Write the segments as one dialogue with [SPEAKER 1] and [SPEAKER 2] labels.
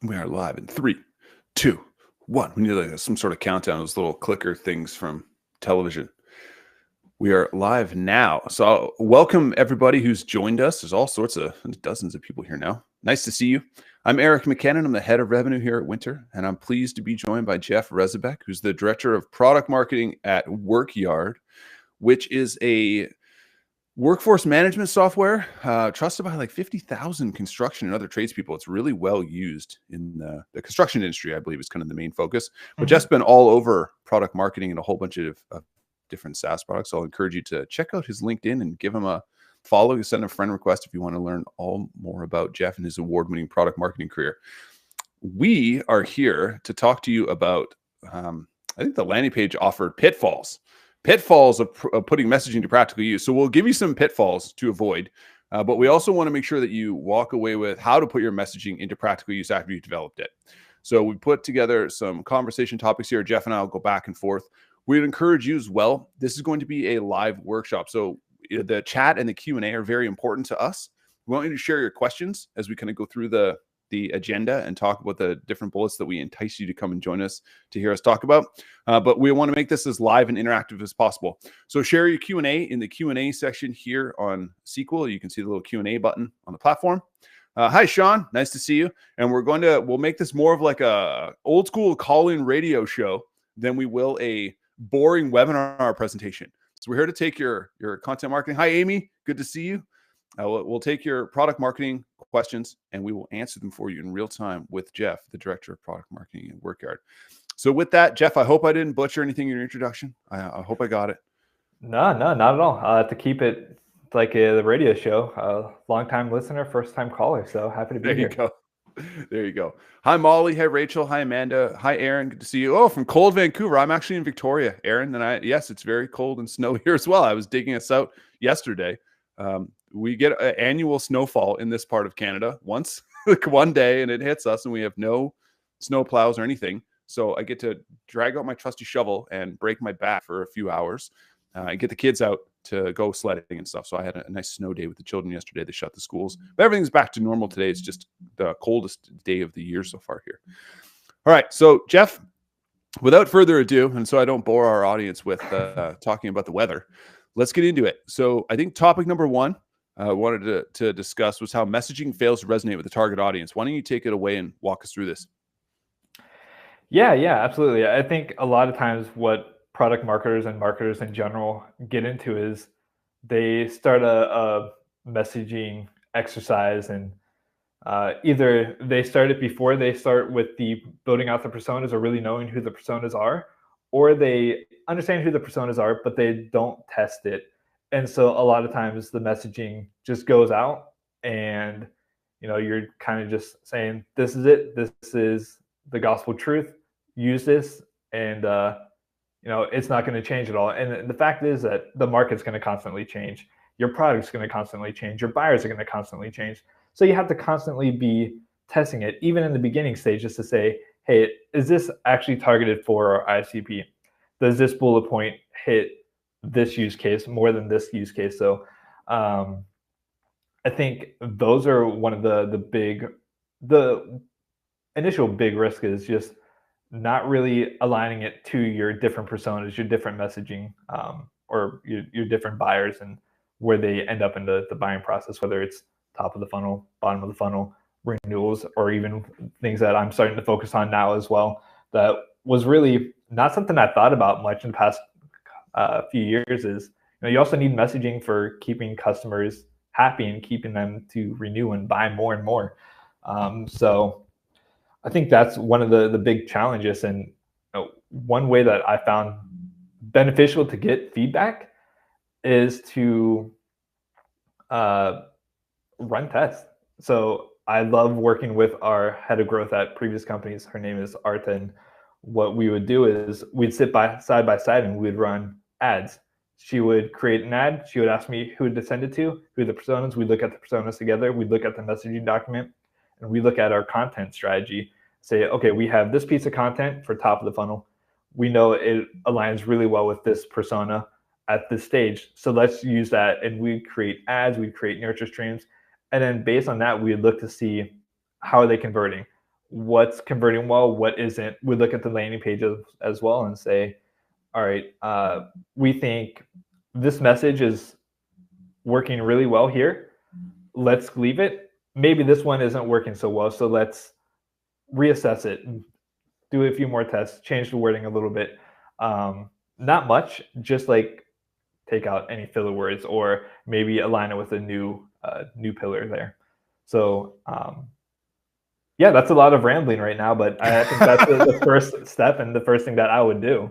[SPEAKER 1] We are live in 3, 2, 1. We need like some sort of countdown, those little clicker things from television. We are live now. So welcome everybody who's joined us. There's all sorts of dozens of people here now. Nice to see you. I'm Eric McKinnon. I'm the head of revenue here at Wynter, and I'm pleased to be joined by Jeff Rezabek, who's the director of product marketing at Workyard, which is a workforce management software trusted by like 50,000 construction and other tradespeople. It's really well used in the construction industry, I believe, is kind of the main focus. But Jeff's been all over product marketing and a whole bunch of different SaaS products. So I'll encourage you to check out his LinkedIn and give him a follow. Send a friend request if you want to learn all more about Jeff and his award-winning product marketing career. We are here to talk to you about, I think the landing page offered pitfalls of putting messaging to practical use. So we'll give you some pitfalls to avoid, but we also want to make sure that you walk away with how to put your messaging into practical use after you've developed it. So we put together some conversation topics here. Jeff and I will go back and forth. We'd encourage you as well. This is going to be a live workshop. So the chat and the Q&A are very important to us. We want you to share your questions as we kind of go through the agenda and talk about the different bullets that we entice you to come and join us to hear us talk about. But we want to make this as live and interactive as possible. So share your Q&A in the Q&A section here on SQL. You can see the little Q&A button on the platform. Hi, Sean. Nice to see you. And we'll make this more of like a old school call-in radio show than we will a boring webinar presentation. So we're here to take your content marketing. Hi, Amy. Good to see you. We'll take your product marketing questions and we will answer them for you in real time with Jeff, the director of product marketing at Workyard. So with that, Jeff, I hope I didn't butcher anything in your introduction. I hope I got it.
[SPEAKER 2] No, not at all. To keep it like the radio show, long-time listener, first-time caller. So happy to be here.
[SPEAKER 1] There you go. There you go. Hi, Molly. Hi, Rachel. Hi, Amanda. Hi, Aaron. Good to see you. Oh, from cold Vancouver. I'm actually in Victoria, Aaron. And yes, it's very cold and snowy here as well. I was digging us out yesterday. We get an annual snowfall in this part of Canada once, like one day, and it hits us, and we have no snow plows or anything. So I get to drag out my trusty shovel and break my back for a few hours. I get the kids out to go sledding and stuff. So I had a nice snow day with the children yesterday. They shut the schools, but everything's back to normal today. It's just the coldest day of the year so far here. All right. So Jeff, without further ado, and so I don't bore our audience with talking about the weather, let's get into it. So I think topic number one I wanted to discuss was how messaging fails to resonate with the target audience. Why don't you take it away and walk us through this?
[SPEAKER 2] Yeah, absolutely. I think a lot of times what product marketers and marketers in general get into is they start a messaging exercise, and either they start it before they start with the building out the personas or really knowing who the personas are, or they understand who the personas are, but they don't test it. And so a lot of times the messaging just goes out and, you're kind of just saying, this is it. This is the gospel truth. Use this. And, it's not going to change at all. And the fact is that the market's going to constantly change. Your product's going to constantly change. Your buyers are going to constantly change. So you have to constantly be testing it, even in the beginning stages, to say, hey, is this actually targeted for our ICP? Does this bullet point hit this use case more than this use case? So I think those are one of the initial big risk is just not really aligning it to your different personas, your different messaging, or your different buyers and where they end up in the buying process, whether it's top of the funnel, bottom of the funnel, renewals, or even things that I'm starting to focus on now as well. That was really not something I thought about much in the past few years. Is you also need messaging for keeping customers happy and keeping them to renew and buy more and more. So I think that's one of the big challenges. And one way that I found beneficial to get feedback is to run tests. So I love working with our head of growth at previous companies. Her name is Arta. And what we would do is we'd sit side by side and we'd run ads. She would create an ad. She would ask me who to send it to, who are the personas. We'd look at the personas together. We'd look at the messaging document, and we look at our content strategy. Say, okay, we have this piece of content for top of the funnel. We know it aligns really well with this persona at this stage. So let's use that. And we create ads, we create nurture streams. And then based on that, we look to see how are they converting? what's converting well, what isn't. We look at the landing page as well and say, all right, we think this message is working really well here. Let's leave it. Maybe this one isn't working so well, so let's reassess it, do a few more tests, change the wording a little bit. Not much, just like take out any filler words or maybe align it with a new pillar there. So yeah, that's a lot of rambling right now, but I think that's the first step and the first thing that I would do.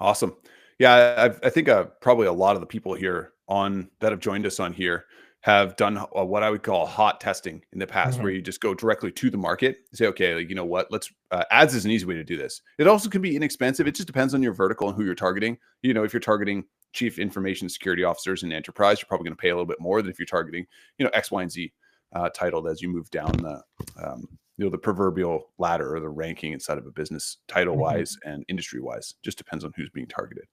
[SPEAKER 1] Awesome. Yeah, I think probably a lot of the people here that have joined us on here have done what I would call hot testing in the past, where you just go directly to the market and say, okay, like, you know what, let's ads is an easy way to do this. It also can be inexpensive. It just depends on your vertical and who you're targeting. You know, if you're targeting chief information security officers in enterprise, you're probably going to pay a little bit more than if you're targeting, you know, X, Y, and Z titled as you move down the you know, the proverbial ladder or the ranking inside of a business, title wise and industry wise. Just depends on who's being targeted.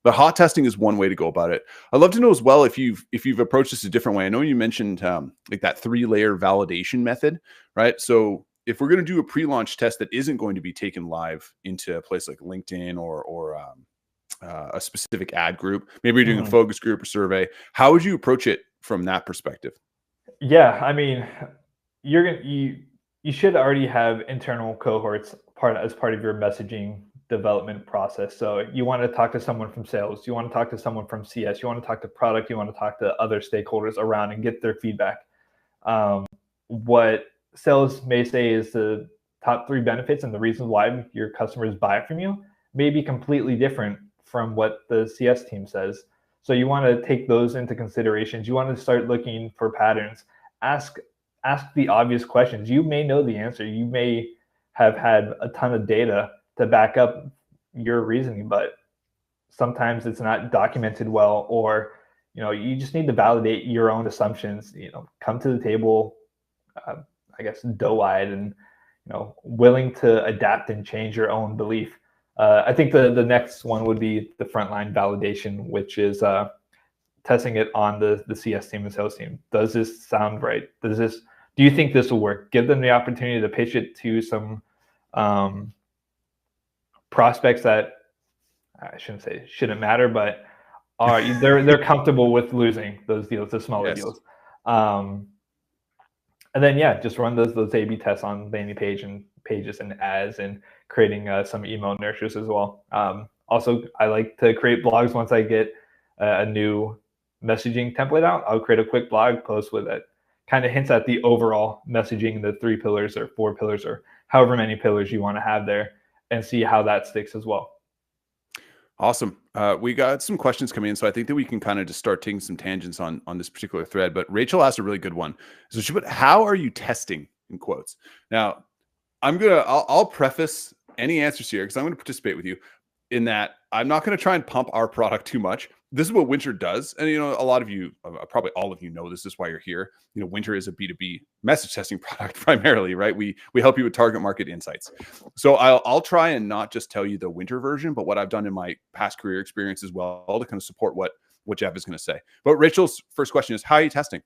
[SPEAKER 1] But hot testing is one way to go about it. I'd love to know as well if you've approached this a different way. I know you mentioned like that 3-layer validation method, right? So if we're going to do a pre-launch test that isn't going to be taken live into a place like LinkedIn or a specific ad group, maybe you're doing a focus group or survey, how would you approach it from that perspective?
[SPEAKER 2] Yeah, I mean, you should already have internal cohorts as part of your messaging development process. So you want to talk to someone from sales, you want to talk to someone from CS, you want to talk to product, you want to talk to other stakeholders around and get their feedback. What sales may say is the top 3 benefits and the reasons why your customers buy from you may be completely different from what the CS team says. So you want to take those into considerations. You want to start looking for patterns. Ask the obvious questions. You may know the answer. You may have had a ton of data to back up your reasoning, but sometimes it's not documented well, or you know, you just need to validate your own assumptions. You know, come to the table, I guess, doe-eyed and, you know, willing to adapt and change your own belief. I think the next one would be the frontline validation, which is testing it on the CS team and sales team. Does this sound right? Do you think this will work? Give them the opportunity to pitch it to some prospects that I shouldn't matter, but they're comfortable with losing those deals, the smaller deals. And then just run those A/B tests on landing pages and ads, and creating some email nurtures as well. Also, I like to create blogs once I get a new messaging template out. I'll create a quick blog post with it. Kind of hints at the overall messaging, the 3 pillars or 4 pillars or however many pillars you want to have there, and see how that sticks as well.
[SPEAKER 1] Awesome. We got some questions coming in, so I think that we can kind of just start taking some tangents on this particular thread. But Rachel asked a really good one. So she put, "How are you testing?" in quotes. Now, I'll preface any answers here because I'm going to participate with you in that I'm not going to try and pump our product too much. This is what Wynter does. And, you know, a lot of you, probably all of you know this is why you're here. You know, Wynter is a B2B message testing product primarily, right? We help you with target market insights. So I'll try and not just tell you the Wynter version, but what I've done in my past career experience as well to kind of support what Jeff is going to say. But Rachel's first question is, how are you testing?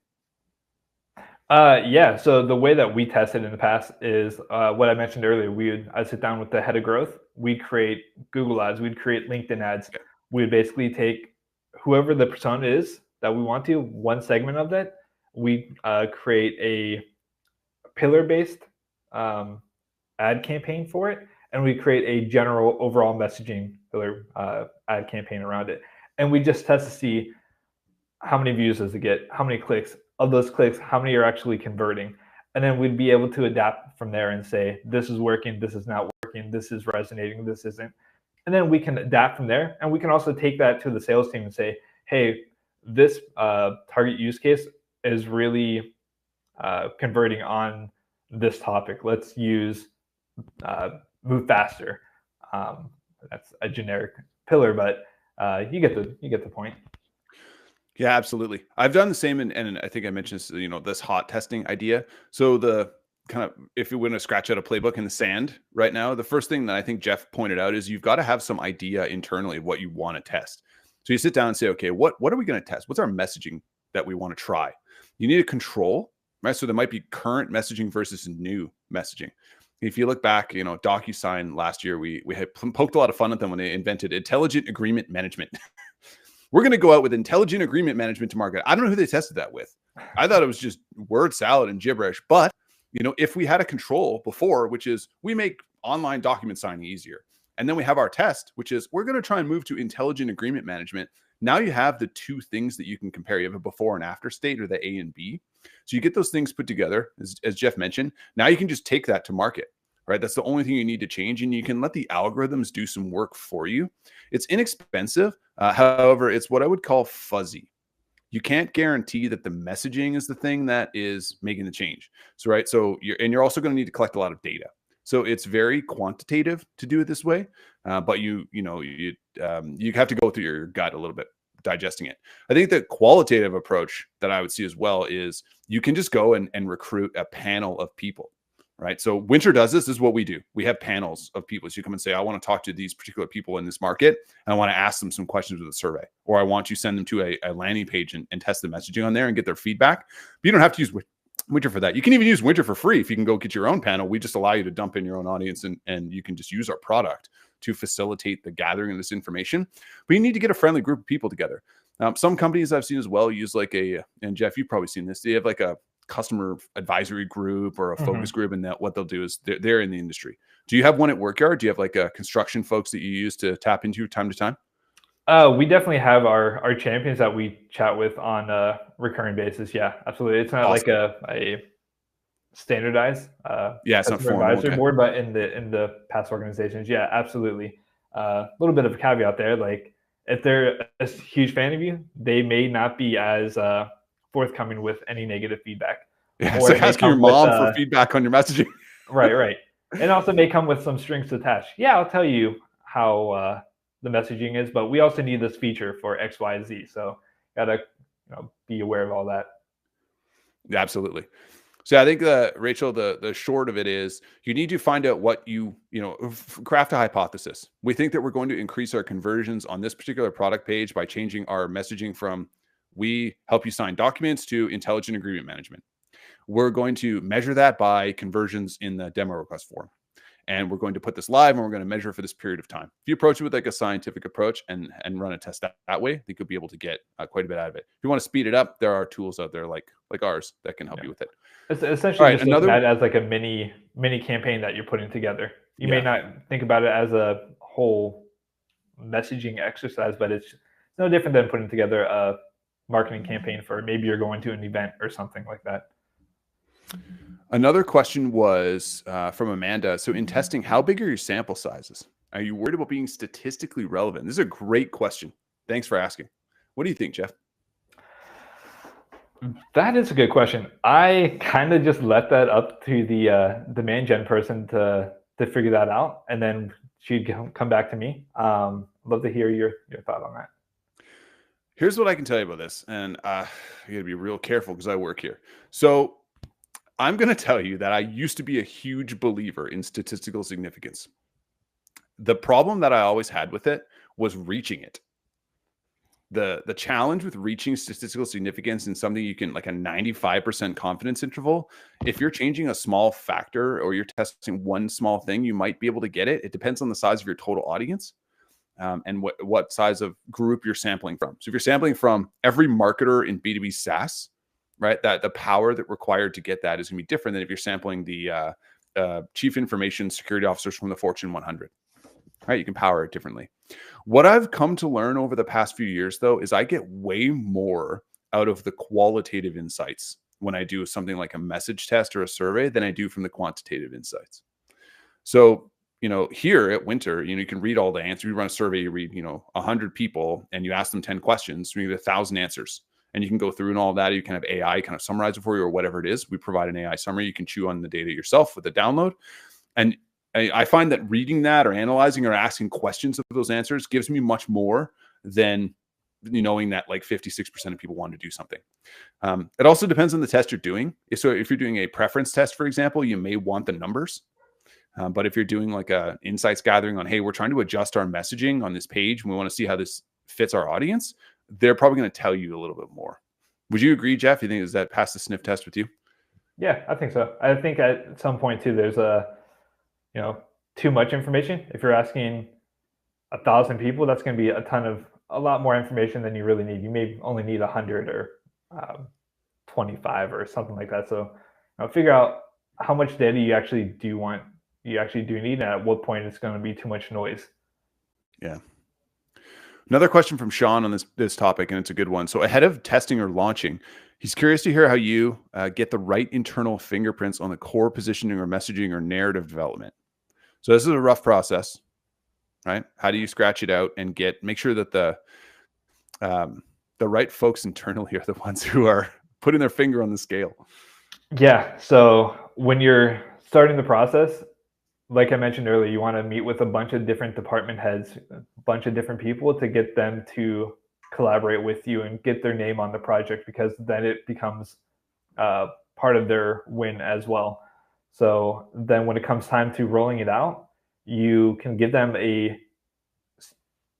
[SPEAKER 2] So the way that we tested in the past is what I mentioned earlier. I'd sit down with the head of growth. We'd create Google ads. We'd create LinkedIn ads. Okay. We'd basically take whoever the persona is that we want to, one segment of that. We create a pillar-based ad campaign for it, and we create a general overall messaging pillar ad campaign around it. And we just test to see how many views does it get, how many clicks. Of those clicks, how many are actually converting? And then we'd be able to adapt from there and say, this is working, this is not working, this is resonating, this isn't. And then we can adapt from there. And we can also take that to the sales team and say, hey, this target use case is really converting on this topic. Let's use move faster. That's a generic pillar, but you get the point.
[SPEAKER 1] Yeah, absolutely. I've done the same, and I think I mentioned this, you know, this hot testing idea. So the kind of, if you want to scratch out a playbook in the sand right now, the first thing that I think Jeff pointed out is you've got to have some idea internally of what you want to test. So you sit down and say, okay, what are we going to test? What's our messaging that we want to try? You need a control, right? So there might be current messaging versus new messaging. If you look back, DocuSign last year, we had poked a lot of fun at them when they invented intelligent agreement management. We're going to go out with intelligent agreement management to market. I don't know who they tested that with. I thought it was just word salad and gibberish. But, if we had a control before, which is we make online document signing easier, and then we have our test, which is we're going to try and move to intelligent agreement management. Now you have the two things that you can compare. You have a before and after state, or the A and B. So you get those things put together, as Jeff mentioned. Now you can just take that to market, right? That's the only thing you need to change. And you can let the algorithms do some work for you. It's inexpensive. However, it's what I would call fuzzy. You can't guarantee that the messaging is the thing that is making the change. So, right. So you're also going to need to collect a lot of data. So it's very quantitative to do it this way, but you have to go through your gut a little bit, digesting it. I think the qualitative approach that I would see as well is you can just go and recruit a panel of people, right? So Wynter does this. This is what we do. We have panels of people. So you come and say, I want to talk to these particular people in this market, and I want to ask them some questions with a survey, or I want you to send them to a landing page and test the messaging on there and get their feedback. But you don't have to use Wynter for that. You can even use Wynter for free if you can go get your own panel. We just allow you to dump in your own audience, and you can just use our product to facilitate the gathering of this information. But you need to get a friendly group of people together. Some companies I've seen as well use and Jeff, you've probably seen this. They have like a customer advisory group or a focus group, and that what they'll do is they're in the industry. Do you have one at Workyard? Do you have like a construction folks that you use to tap into time to time?
[SPEAKER 2] We definitely have our champions that we chat with on a recurring basis. Yeah, absolutely. It's not awesome. Like a standardized
[SPEAKER 1] it's not formal,
[SPEAKER 2] advisory board, but in the past organizations, yeah, absolutely. A little bit of a caveat there, like if they're a huge fan of you, they may not be as forthcoming with any negative feedback.
[SPEAKER 1] Yeah, it's like asking your mom for feedback on your messaging.
[SPEAKER 2] Right. And also may come with some strings attached. Yeah, I'll tell you how the messaging is, but we also need this feature for X, Y, Z. So gotta be aware of all that.
[SPEAKER 1] Yeah, absolutely. So I think Rachel, the short of it is you need to find out what craft a hypothesis. We think that we're going to increase our conversions on this particular product page by changing our messaging from we help you sign documents to intelligent agreement management. We're going to measure that by conversions in the demo request form. And we're going to put this live, and we're going to measure for this period of time. If you approach it with like a scientific approach and run a test that way, I think you'll be able to get quite a bit out of it. If you want to speed it up, there are tools out there like ours that can help you with it.
[SPEAKER 2] It's essentially just looking at it as like a mini campaign that you're putting together. You may not think about it as a whole messaging exercise, but it's no different than putting together a marketing campaign for maybe you're going to an event or something like that.
[SPEAKER 1] Another question was from Amanda. So in testing, how big are your sample sizes? Are you worried about being statistically relevant? This is a great question. Thanks for asking. What do you think, Jeff?
[SPEAKER 2] That is a good question. I kind of just left that up to the demand gen person to figure that out, and then she'd come back to me. Love to hear your thought on that.
[SPEAKER 1] Here's what I can tell you about this, and I got to be real careful because I work here. So I'm going to tell you that I used to be a huge believer in statistical significance. The problem that I always had with it was reaching it. The challenge with reaching statistical significance in something you can, like a 95% confidence interval, if you're changing a small factor or you're testing one small thing, you might be able to get it. It depends on the size of your total audience and what size of group you're sampling from. So if you're sampling from every marketer in B2B SaaS, right, that the power that required to get that is going to be different than if you're sampling the chief information security officers from the Fortune 100. Right, you can power it differently. What I've come to learn over the past few years, though, is I get way more out of the qualitative insights when I do something like a message test or a survey than I do from the quantitative insights. So, here at Wynter, you can read all the answers. You run a survey, you read, 100 people, and you ask them 10 questions. You get 1,000 answers, and you can go through and all of that. You can have AI kind of summarize it for you or whatever it is. We provide an AI summary. You can chew on the data yourself with a download. And I find that reading that or analyzing or asking questions of those answers gives me much more than knowing that like 56% of people want to do something. It also depends on the test you're doing. So if you're doing a preference test, for example, you may want the numbers. But if you're doing like a insights gathering on, hey, we're trying to adjust our messaging on this page and we want to see how this fits our audience, they're probably going to tell you a little bit more. Would you agree, Jeff? You think, does that pass the sniff test with you?
[SPEAKER 2] Yeah, I think so. I think at some point too, there's a too much information. If you're asking 1,000 people, that's going to be a lot more information than you really need. You may only need 100 or 25 or something like that. So figure out how much data you actually do need, and at what point it's going to be too much noise.
[SPEAKER 1] Yeah. Another question from Sean on this topic, and it's a good one. So ahead of testing or launching, he's curious to hear how you get the right internal fingerprints on the core positioning or messaging or narrative development. So this is a rough process, right? How do you scratch it out and make sure that the right folks internally are the ones who are putting their finger on the scale?
[SPEAKER 2] Yeah. So when you're starting the process, like I mentioned earlier, you want to meet with a bunch of different department heads, a bunch of different people to get them to collaborate with you and get their name on the project, because then it becomes part of their win as well. So then when it comes time to rolling it out, you can give them a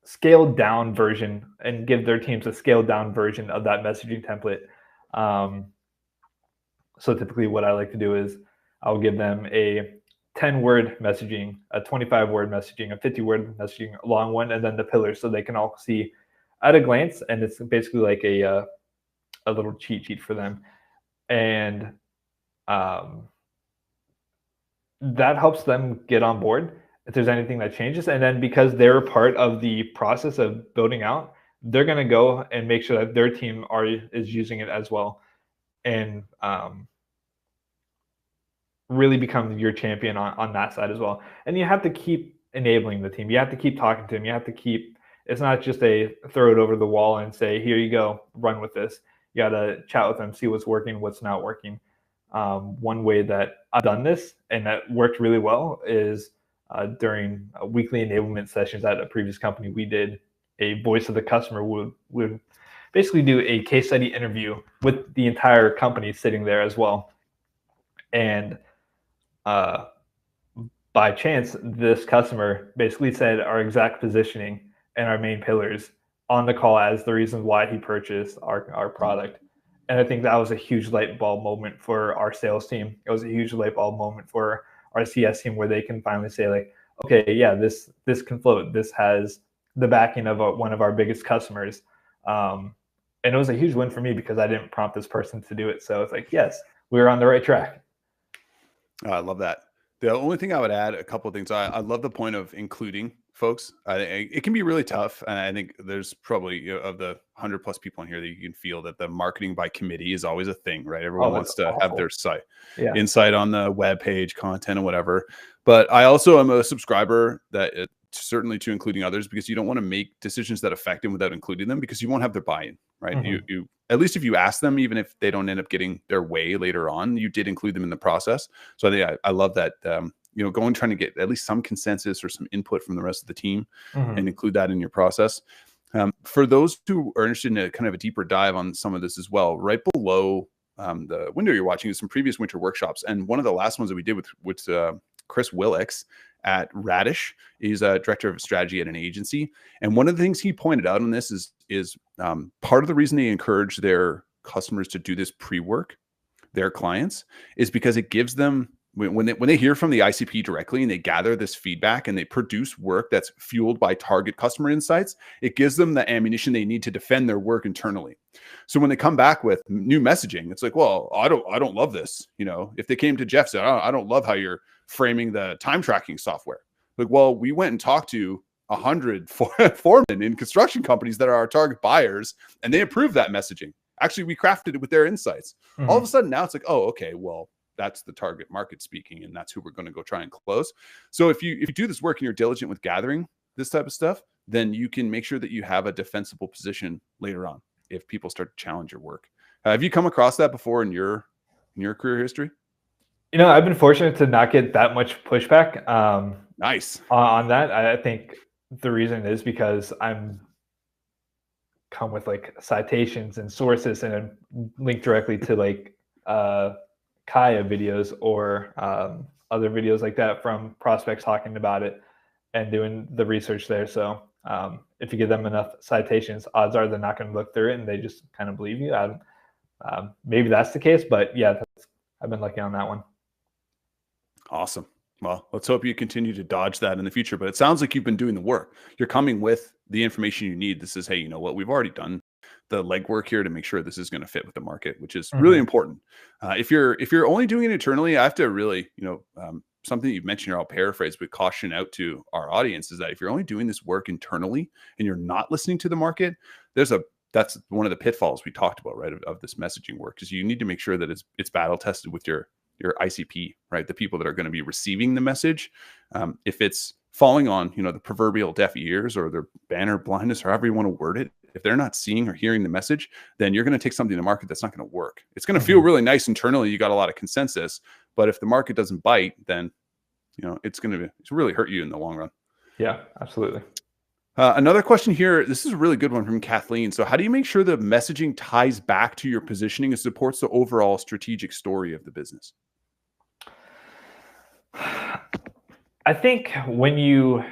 [SPEAKER 2] scaled down version and give their teams a scaled down version of that messaging template. So typically what I like to do is I'll give them a 10-word messaging, a 25-word messaging, a 50-word messaging, a long one, and then the pillars, so they can all see at a glance. And it's basically like a little cheat sheet for them. And that helps them get on board if there's anything that changes. And then because they're part of the process of building out, they're going to go and make sure that their team is using it as well, and really become your champion on that side as well. And you have to keep enabling the team. You have to keep talking to them. You have to keep, it's not just a throw it over the wall and say, here you go, run with this. You got to chat with them, see what's working, what's not working. One way that I've done this and that worked really well is during weekly enablement sessions at a previous company, we did a voice of the customer. Would basically do a case study interview with the entire company sitting there as well. And by chance, this customer basically said our exact positioning and our main pillars on the call as the reason why he purchased our product. And I think that was a huge light bulb moment for our sales team. It was a huge light bulb moment for our CS team, where they can finally say, like, okay, yeah, this can float. This has the backing of one of our biggest customers. And it was a huge win for me because I didn't prompt this person to do it. So it's like, yes, we were on the right track.
[SPEAKER 1] I love that. The only thing I would add, a couple of things. I love the point of including folks. It can be really tough. And I think there's probably, of the 100+ people in here, that you can feel that the marketing by committee is always a thing, right? Everyone wants to have their insight on the web page, content, and whatever. But I also am a subscriber that certainly to including others, because you don't want to make decisions that affect them without including them, because you won't have their buy-in, right? Mm-hmm. You at least if you ask them, even if they don't end up getting their way later on, you did include them in the process. So I think I love that, trying to get at least some consensus or some input from the rest of the team, mm-hmm. and include that in your process. For those who are interested in a kind of a deeper dive on some of this as well, right below the window you're watching is some previous Wynter workshops. And one of the last ones that we did with Chris Willix at Radish. He's a director of strategy at an agency. And one of the things he pointed out on this is part of the reason they encourage their customers to do this pre-work, their clients, is because it gives them, when they hear from the ICP directly and they gather this feedback and they produce work that's fueled by target customer insights, it gives them the ammunition they need to defend their work internally. So when they come back with new messaging, it's like, well, I don't love this. If they came to Jeff and said, I don't love how you're framing the time tracking software. Like, well, we went and talked to 100 foremen in construction companies that are our target buyers, and they approved that messaging. Actually, we crafted it with their insights. Mm-hmm. All of a sudden now it's like, oh, okay, well, that's the target market speaking, and that's who we're going to go try and close. So if you do this work and you're diligent with gathering this type of stuff, then you can make sure that you have a defensible position later on if people start to challenge your work. Have you come across that before in your career history?
[SPEAKER 2] I've been fortunate to not get that much pushback.
[SPEAKER 1] Nice
[SPEAKER 2] on that. I think the reason is because I'm come with like citations and sources and link directly to like Kaya videos or other videos like that from prospects talking about it and doing the research there. So if you give them enough citations, odds are they're not going to look through it and they just kind of believe you. Maybe that's the case, but yeah, I've been lucky on that one.
[SPEAKER 1] Awesome. Well, let's hope you continue to dodge that in the future. But it sounds like you've been doing the work. You're coming with the information you need. This is, hey, you know what? We've already done the legwork here to make sure this is going to fit with the market, which is really
[SPEAKER 2] Mm-hmm.
[SPEAKER 1] important. If you're only doing it internally, I have to really, something that you've mentioned here, I'll paraphrase, but caution out to our audience is that if you're only doing this work internally and you're not listening to the market, that's one of the pitfalls we talked about, right? Of this messaging work is you need to make sure that it's battle tested with your ICP, right? The people that are going to be receiving the message. If it's falling on, the proverbial deaf ears or their banner blindness, or however you want to word it, if they're not seeing or hearing the message, then you're going to take something to market that's not going to work. It's going to feel
[SPEAKER 2] Mm-hmm.
[SPEAKER 1] really nice internally. You got a lot of consensus, but if the market doesn't bite, then, it's really hurt you in the long run.
[SPEAKER 2] Yeah, absolutely.
[SPEAKER 1] Another question here. This is a really good one from Kathleen. So how do you make sure the messaging ties back to your positioning and supports the overall strategic story of the business?
[SPEAKER 2] I think when you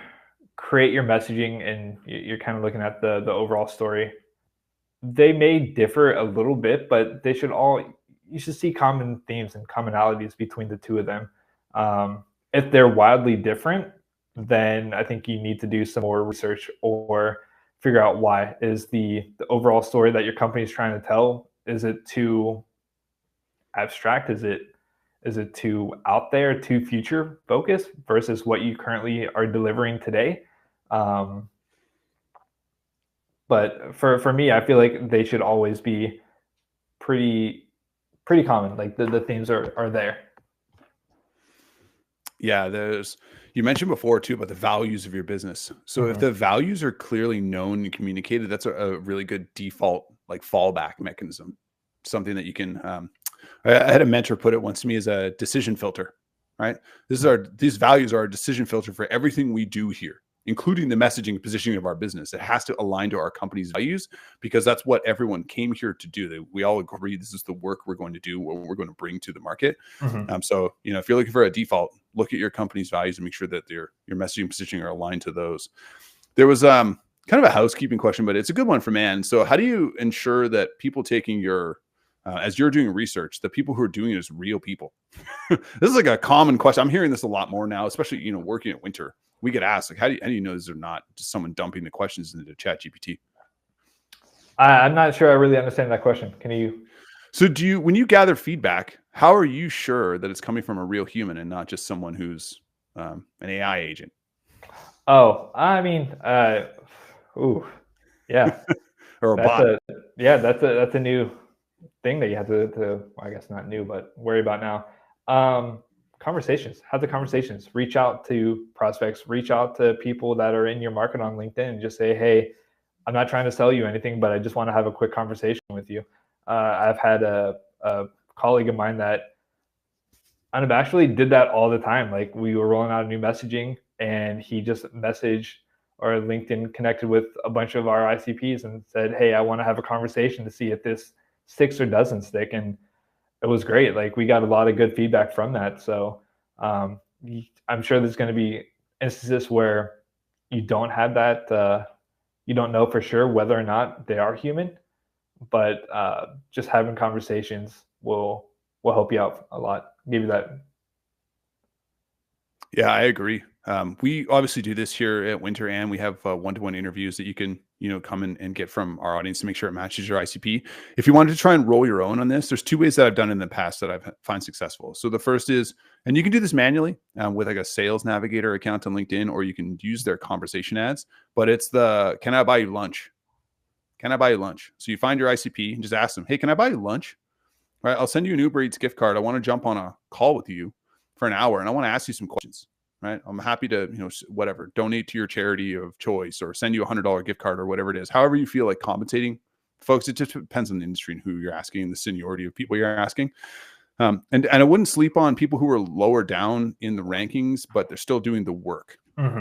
[SPEAKER 2] create your messaging and you're kind of looking at the overall story, they may differ a little bit, but you should see common themes and commonalities between the two of them. If they're wildly different, then I think you need to do some more research or figure out why. Is the overall story that your company is trying to tell, is it too abstract? Is it too out there, too future focused versus what you currently are delivering today? Um, but for me, I feel like they should always be pretty pretty common. Like the themes are there.
[SPEAKER 1] Yeah, you mentioned before too about the values of your business. So if
[SPEAKER 2] Mm-hmm.
[SPEAKER 1] the values are clearly known and communicated, that's a really good default like fallback mechanism. Something that you can. I had a mentor put it once to me as a decision filter. Right, these values are a decision filter for everything we do here, including the messaging and positioning of our business. It has to align to our company's values because that's what everyone came here to do. We all agree this is the work we're going to do, what we're going to bring to the market.
[SPEAKER 2] Mm-hmm.
[SPEAKER 1] So, if you're looking for a default, look at your company's values and make sure that your messaging and positioning are aligned to those. There was kind of a housekeeping question, but it's a good one from Ann. So how do you ensure that people taking as you're doing research, the people who are doing it is real people? This is like a common question. I'm hearing this a lot more now, especially, working at Wynter. We get asked, like, how do you know these are not just someone dumping the questions into ChatGPT?
[SPEAKER 2] I'm not sure I really understand that question. Can you?
[SPEAKER 1] So when you gather feedback, how are you sure that it's coming from a real human and not just someone who's an AI agent?
[SPEAKER 2] Oh, I mean, yeah,
[SPEAKER 1] Or a bot?
[SPEAKER 2] that's a new thing that you have to well, I guess not new, but worry about now. Conversations. Have the conversations. Reach out to prospects. Reach out to people that are in your market on LinkedIn and just say, hey, I'm not trying to sell you anything, but I just want to have a quick conversation with you. I've had a colleague of mine that unabashedly did that all the time. Like we were rolling out a new messaging and he just messaged or LinkedIn connected with a bunch of our ICPs and said, hey, I want to have a conversation to see if this sticks or doesn't stick. And it was great. Like we got a lot of good feedback from that. So I'm sure there's going to be instances where you don't have that. You don't know for sure whether or not they are human, but just having conversations will help you out a lot. Give you that.
[SPEAKER 1] Yeah, I agree. We obviously do this here at Wynter, and we have one-to-one interviews that you can, come and get from our audience to make sure it matches your ICP. If you wanted to try and roll your own on this, there's two ways that I've done in the past that I've find successful. So the first is, and you can do this manually with like a sales navigator account on LinkedIn, or you can use their conversation ads, but it's can I buy you lunch? Can I buy you lunch? So you find your ICP and just ask them, hey, can I buy you lunch? Right, I'll send you an Uber Eats gift card. I want to jump on a call with you for an hour and I want to ask you some questions. Right, I'm happy to, whatever, donate to your charity of choice or send you $100 gift card or whatever it is. However you feel like compensating folks, it just depends on the industry and who you're asking and the seniority of people you're asking. And I wouldn't sleep on people who are lower down in the rankings, but they're still doing the work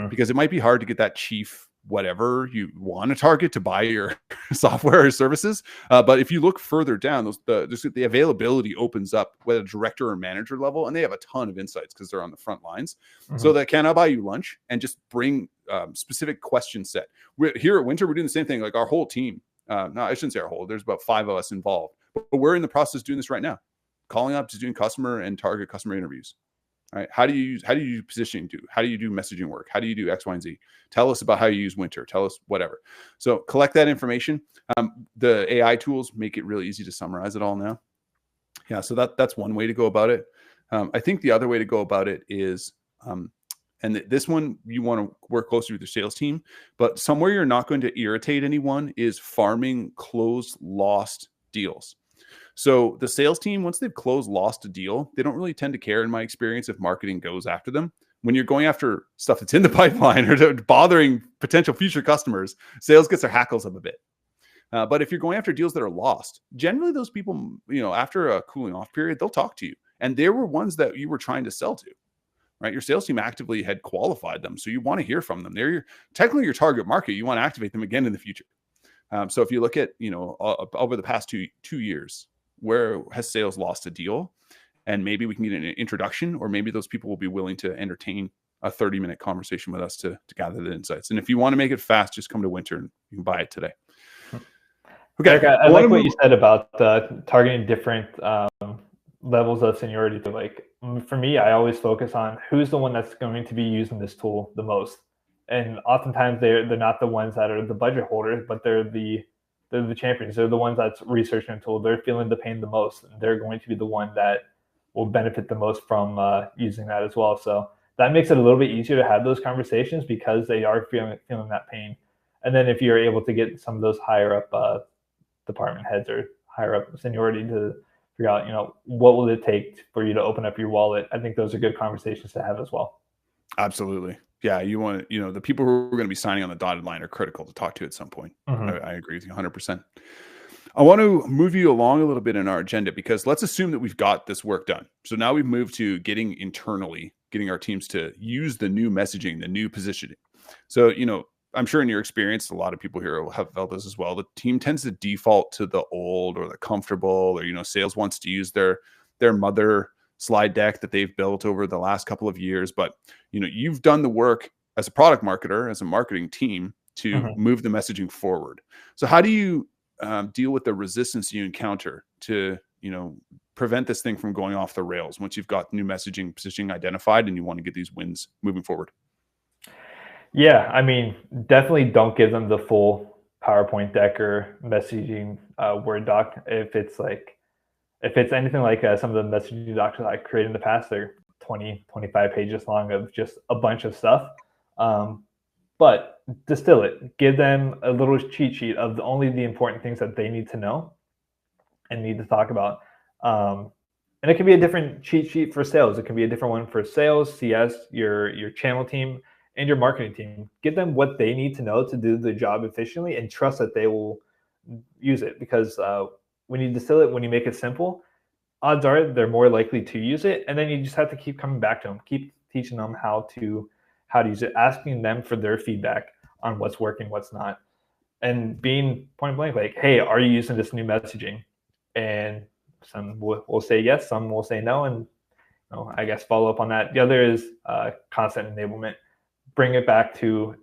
[SPEAKER 1] because it might be hard to get that chief whatever you want to target to buy your software or services. But if you look further down, the availability opens up whether director or manager level, and they have a ton of insights because they're on the front lines. So that can I buy you lunch and just bring specific question set. Here at Wynter, we're doing the same thing. Like our whole team, no, I shouldn't say our whole, there's about 5 of us involved, but we're in the process of doing this right now. Calling up, just doing customer and target customer interviews. Right? How do you do positioning do? How do you do messaging work? How do you do X, Y, and Z? Tell us about how you use Wynter. Tell us whatever. So collect that information. The AI tools make it really easy to summarize it all now. Yeah, so that's one way to go about it. I think the other way to go about it is, and this one you want to work closely with your sales team, but somewhere you're not going to irritate anyone is farming closed lost deals. So the sales team, once they've lost a deal, they don't really tend to care, in my experience, if marketing goes after them. When you're going after stuff that's in the pipeline or bothering potential future customers, sales gets their hackles up a bit. But if you're going after deals that are lost, generally those people, after a cooling off period, they'll talk to you. And there were ones that you were trying to sell to, right? Your sales team actively had qualified them. So you want to hear from them. They're technically your target market. You want to activate them again in the future. So if you look at, over the past two years, where has sales lost a deal? And maybe we can get an introduction, or maybe those people will be willing to entertain a 30-minute conversation with us to gather the insights. And if you want to make it fast, just come to Wynter and you can buy it today.
[SPEAKER 2] Okay. Eric, I like what you said about targeting different levels of seniority. Like for me, I always focus on who's the one that's going to be using this tool the most. And oftentimes they're not the ones that are the budget holders, but they're the champions. They're the ones that's researching a tool. They're feeling the pain the most. They're going to be the one that will benefit the most from using that as well. So that makes it a little bit easier to have those conversations because they are feeling that pain. And then if you're able to get some of those higher up department heads or higher up seniority to figure out, what will it take for you to open up your wallet? I think those are good conversations to have as well.
[SPEAKER 1] Absolutely. Yeah, you want to, the people who are going to be signing on the dotted line are critical to talk to at some point. Mm-hmm. I agree with you 100%. I want to move you along a little bit in our agenda, because let's assume that we've got this work done. So now we've moved to getting our teams to use the new messaging, the new positioning. So, I'm sure in your experience, a lot of people here will have felt this as well. The team tends to default to the old or the comfortable, or, sales wants to use their mother slide deck that they've built over the last couple of years. But, you've done the work as a product marketer, as a marketing team, to mm-hmm. move the messaging forward. So how do you deal with the resistance you encounter to, prevent this thing from going off the rails once you've got new messaging positioning identified and you want to get these wins moving forward?
[SPEAKER 2] Yeah, I mean, definitely don't give them the full PowerPoint deck or messaging Word doc. If it's anything like some of the messaging docs that I created in the past, they're 20, 25 pages long of just a bunch of stuff. But distill it. Give them a little cheat sheet of only the important things that they need to know and need to talk about. And it can be a different cheat sheet for sales. It can be a different one for sales, CS, your channel team, and your marketing team. Give them what they need to know to do the job efficiently, and trust that they will use it. Because when you distill it, when you make it simple, odds are they're more likely to use it. And then you just have to keep coming back to them, keep teaching them how to use it, asking them for their feedback on what's working, what's not, and being point blank like, hey, are you using this new messaging? And some will say yes, some will say no, and I guess follow up on that. The other is constant enablement. Bring it back to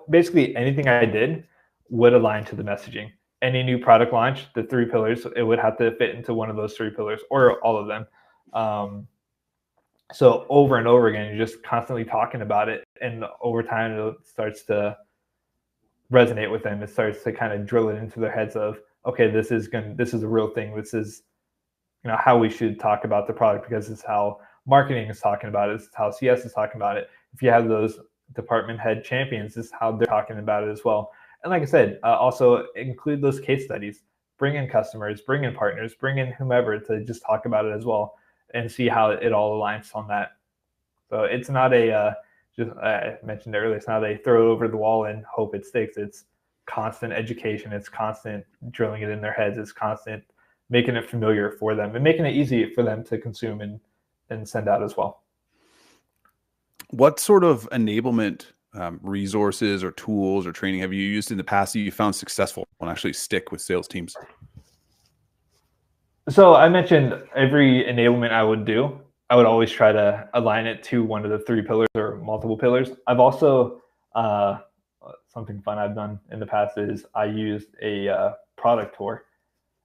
[SPEAKER 2] basically anything I did would align to the messaging. Any new product launch, the 3 pillars, it would have to fit into one of those 3 pillars or all of them. So over and over again, you're just constantly talking about it, and over time it starts to resonate with them. It starts to kind of drill it into their heads of, okay, this is a real thing. This is how we should talk about the product, because it's how marketing is talking about it. It's how CS is talking about it. If you have those department head champions, this is how they're talking about it as well. And like I said, also include those case studies. Bring in customers, bring in partners, bring in whomever to just talk about it as well, and see how it all aligns on that. So it's not just I mentioned earlier, it's not a throw it over the wall and hope it sticks. It's constant education. It's constant drilling it in their heads. It's constant making it familiar for them and making it easy for them to consume and send out as well.
[SPEAKER 1] What sort of enablement resources or tools or training have you used in the past that you found successful and actually stick with sales teams?
[SPEAKER 2] So I mentioned every enablement I would do, I would always try to align it to one of the 3 pillars or multiple pillars. I've also, something fun I've done in the past is I used a product tour.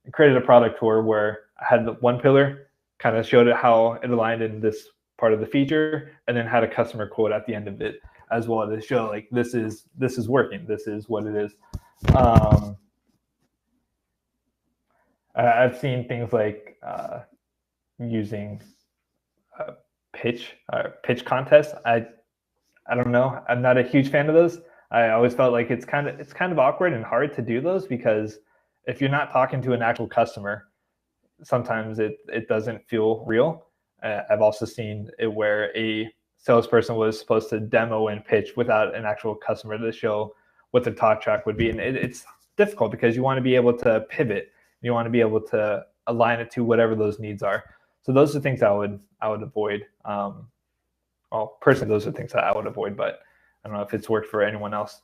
[SPEAKER 2] I created a product tour where I had the 1 pillar, kind of showed it how it aligned in this part of the feature, and then had a customer quote at the end of it as well to show like this is working, this is what it is. I've seen things like using pitch contests. I don't know. I'm not a huge fan of those. I always felt like it's kind of awkward and hard to do those, because if you're not talking to an actual customer, sometimes it doesn't feel real. I've also seen it where a salesperson was supposed to demo and pitch without an actual customer to show what the talk track would be, and it's difficult because you want to be able to pivot. You want to be able to align it to whatever those needs are. So those are things I would avoid. Well, personally, those are things that I would avoid, but I don't know if it's worked for anyone else.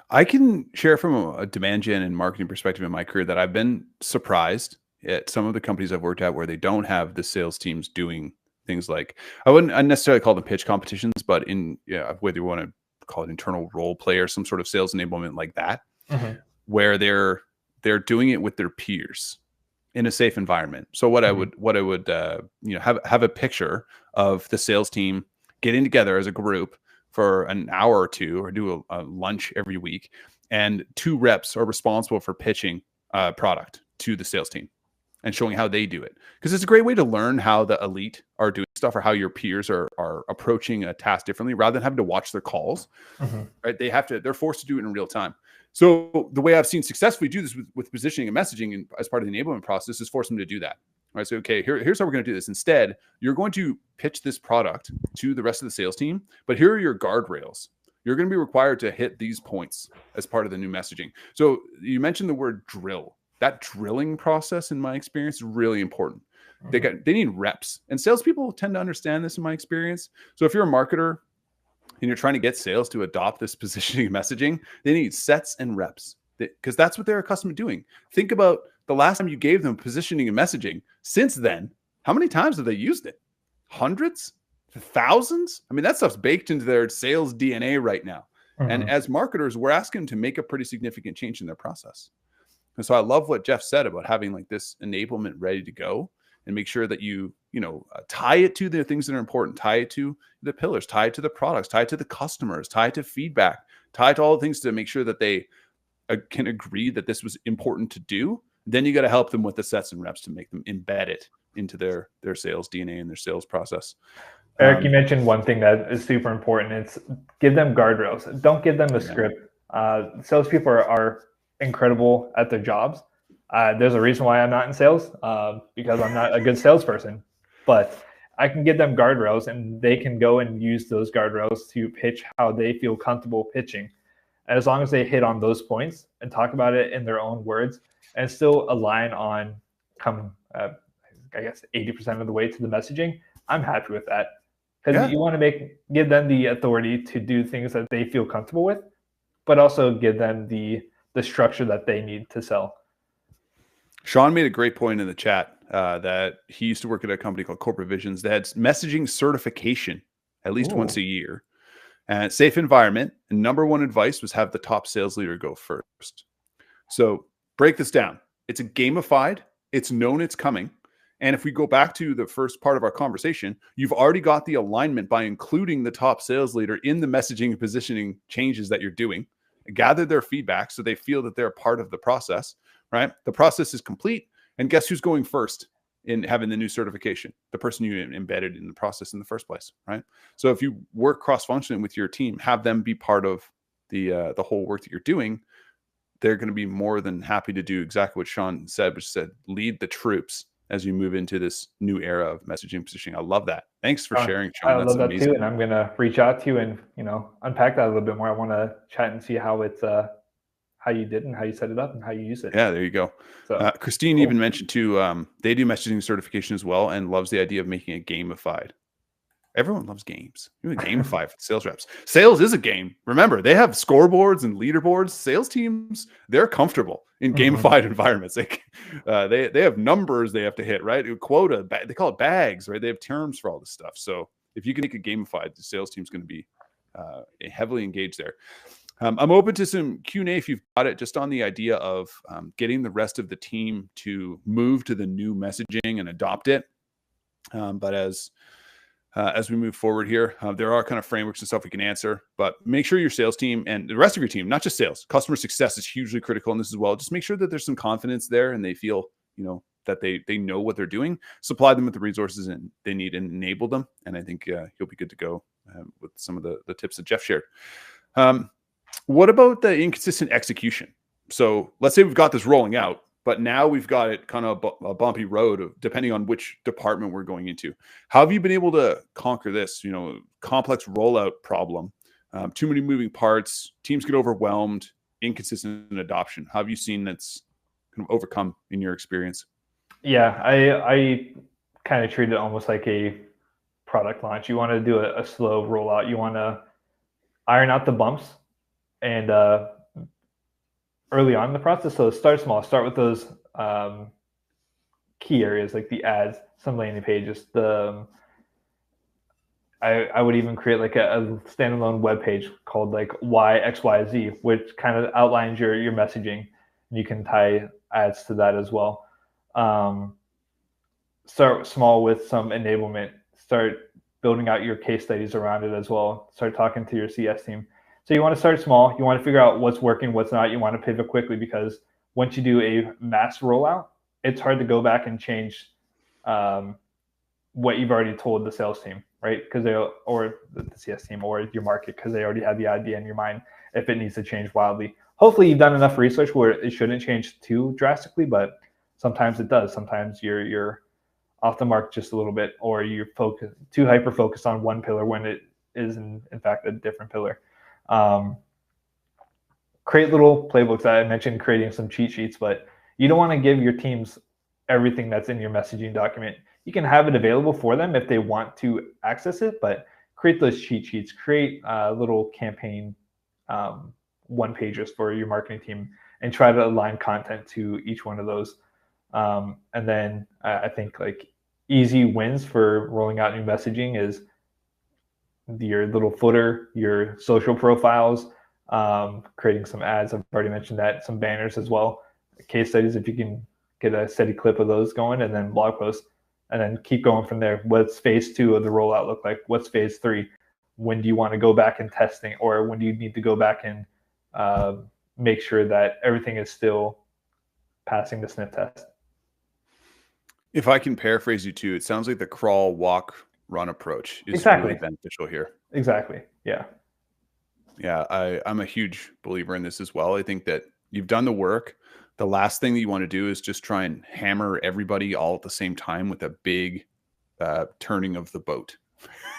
[SPEAKER 1] I can share from a demand gen and marketing perspective in my career that I've been surprised at some of the companies I've worked at where they don't have the sales teams doing things like, I wouldn't necessarily call them pitch competitions, but whether you want to call it internal role play or some sort of sales enablement like that, where they're doing it with their peers in a safe environment. So what I would have a picture of the sales team getting together as a group for an hour or two, or do a lunch every week, and 2 reps are responsible for pitching a product to the sales team and showing how they do it. Because it's a great way to learn how the elite are doing stuff, or how your peers are approaching a task differently, rather than having to watch their calls. Right? They're forced to do it in real time. So the way I've seen successfully do this with positioning and messaging, and as part of the enablement process, is force them to do that. Right? So, okay, here's how we're going to do this. Instead, you're going to pitch this product to the rest of the sales team, but here are your guardrails. You're going to be required to hit these points as part of the new messaging. So you mentioned the word drill. That drilling process, in my experience, is really important. They need reps, and salespeople tend to understand this in my experience. So if you're a marketer and you're trying to get sales to adopt this positioning and messaging, they need sets and reps, because that's what they're accustomed to doing. Think about the last time you gave them positioning and messaging. Since then, how many times have they used it? Hundreds? Thousands? I mean, that stuff's baked into their sales DNA right now. And as marketers, we're asking them to make a pretty significant change in their process. And so I love what Jeff said about having like this enablement ready to go, and make sure that you tie it to the things that are important, tie it to the pillars, tie it to the products, tie it to the customers, tie it to feedback, tie it to all the things to make sure that they can agree that this was important to do. Then you got to help them with the sets and reps to make them embed it into their sales DNA and their sales process.
[SPEAKER 2] Eric, you mentioned one thing that is super important. It's give them guardrails. Don't give them a script. Salespeople are incredible at their jobs. There's a reason why I'm not in sales, because I'm not a good salesperson. But I can give them guardrails, and they can go and use those guardrails to pitch how they feel comfortable pitching. And as long as they hit on those points and talk about it in their own words, and still align on I guess 80% of the way to the messaging, I'm happy with that. Because you want to give them the authority to do things that they feel comfortable with, but also give them the structure that they need to sell.
[SPEAKER 1] Sean made a great point in the chat that he used to work at a company called Corporate Visions that had messaging certification at least once a year. And safe environment, and number one advice was have the top sales leader go first. So break this down. It's a gamified, it's known it's coming. And if we go back to the first part of our conversation, you've already got the alignment by including the top sales leader in the messaging and positioning changes that you're doing. Gather their feedback so they feel that they're a part of the process, right? The process is complete. And guess who's going first in having the new certification? The person you embedded in the process in the first place, right? So if you work cross-functioning with your team, have them be part of the whole work that you're doing, they're going to be more than happy to do exactly what Sean said, which said lead the troops as you move into this new era of messaging positioning. I love that. Thanks for sharing, Sean.
[SPEAKER 2] I love that amazing. Too. And I'm going to reach out to you and, unpack that a little bit more. I want to chat and see how it's, how you did and how you set it up and how you use it.
[SPEAKER 1] Yeah, there you go. So, Christine even mentioned too, they do messaging certification as well, and loves the idea of making it gamified. Everyone loves games. You gamify for sales reps. Sales is a game. Remember, they have scoreboards and leaderboards. Sales teams, they're comfortable in gamified environments. They have numbers they have to hit, right? Quota, they call it bags, right? They have terms for all this stuff. So if you can make it gamified, the sales team's going to be heavily engaged there. I'm open to some Q&A if you've got it, just on the idea of getting the rest of the team to move to the new messaging and adopt it. But as we move forward here, there are kind of frameworks and stuff we can answer, but make sure your sales team and the rest of your team, not just sales, customer success is hugely critical in this as well. Just make sure that there's some confidence there and they feel, that they know what they're doing, supply them with the resources and they need and enable them. And I think you'll be good to go with some of the tips that Jeff shared. What about the inconsistent execution? So let's say we've got this rolling out, but now we've got it kind of a bumpy road depending on which department we're going into. How have you been able to conquer this, complex rollout problem? Too many moving parts, teams get overwhelmed, inconsistent adoption. How have you seen that's kind of overcome in your experience?
[SPEAKER 2] Yeah, I kind of treat it almost like a product launch. You want to do a slow rollout. You want to iron out the bumps and early on in the process. So start small. Start with those key areas like the ads, some landing pages. I would even create like a standalone web page called like Why XYZ, which kind of outlines your messaging. And you can tie ads to that as well. Start small with some enablement. Start building out your case studies around it as well. Start talking to your CS team. So you want to start small. You want to figure out what's working, what's not. You want to pivot quickly because once you do a mass rollout, it's hard to go back and change what you've already told the sales team, right? Because or the CS team or your market, because they already have the idea in your mind if it needs to change wildly. Hopefully you've done enough research where it shouldn't change too drastically, but sometimes it does. Sometimes you're off the mark just a little bit, or you're too hyper focused on one pillar when it is in fact a different pillar. Create little playbooks. I mentioned creating some cheat sheets, but you don't want to give your teams everything that's in your messaging document. You can have it available for them if they want to access it, but create those cheat sheets, create little campaign one pagers for your marketing team and try to align content to each one of those. And then I think like easy wins for rolling out new messaging is your little footer, your social profiles, creating some ads. I've already mentioned that, some banners as well, case studies, if you can get a steady clip of those going, and then blog posts, and then keep going from there. What's phase 2 of the rollout look like? What's phase 3? When do you want to go back and testing, or when do you need to go back and make sure that everything is still passing the sniff test?
[SPEAKER 1] If I can paraphrase you too, it sounds like the crawl, walk, run approach is
[SPEAKER 2] Exactly.
[SPEAKER 1] really beneficial here.
[SPEAKER 2] Exactly. Yeah.
[SPEAKER 1] Yeah, I'm a huge believer in this as well. I think that you've done the work. The last thing that you want to do is just try and hammer everybody all at the same time with a big turning of the boat,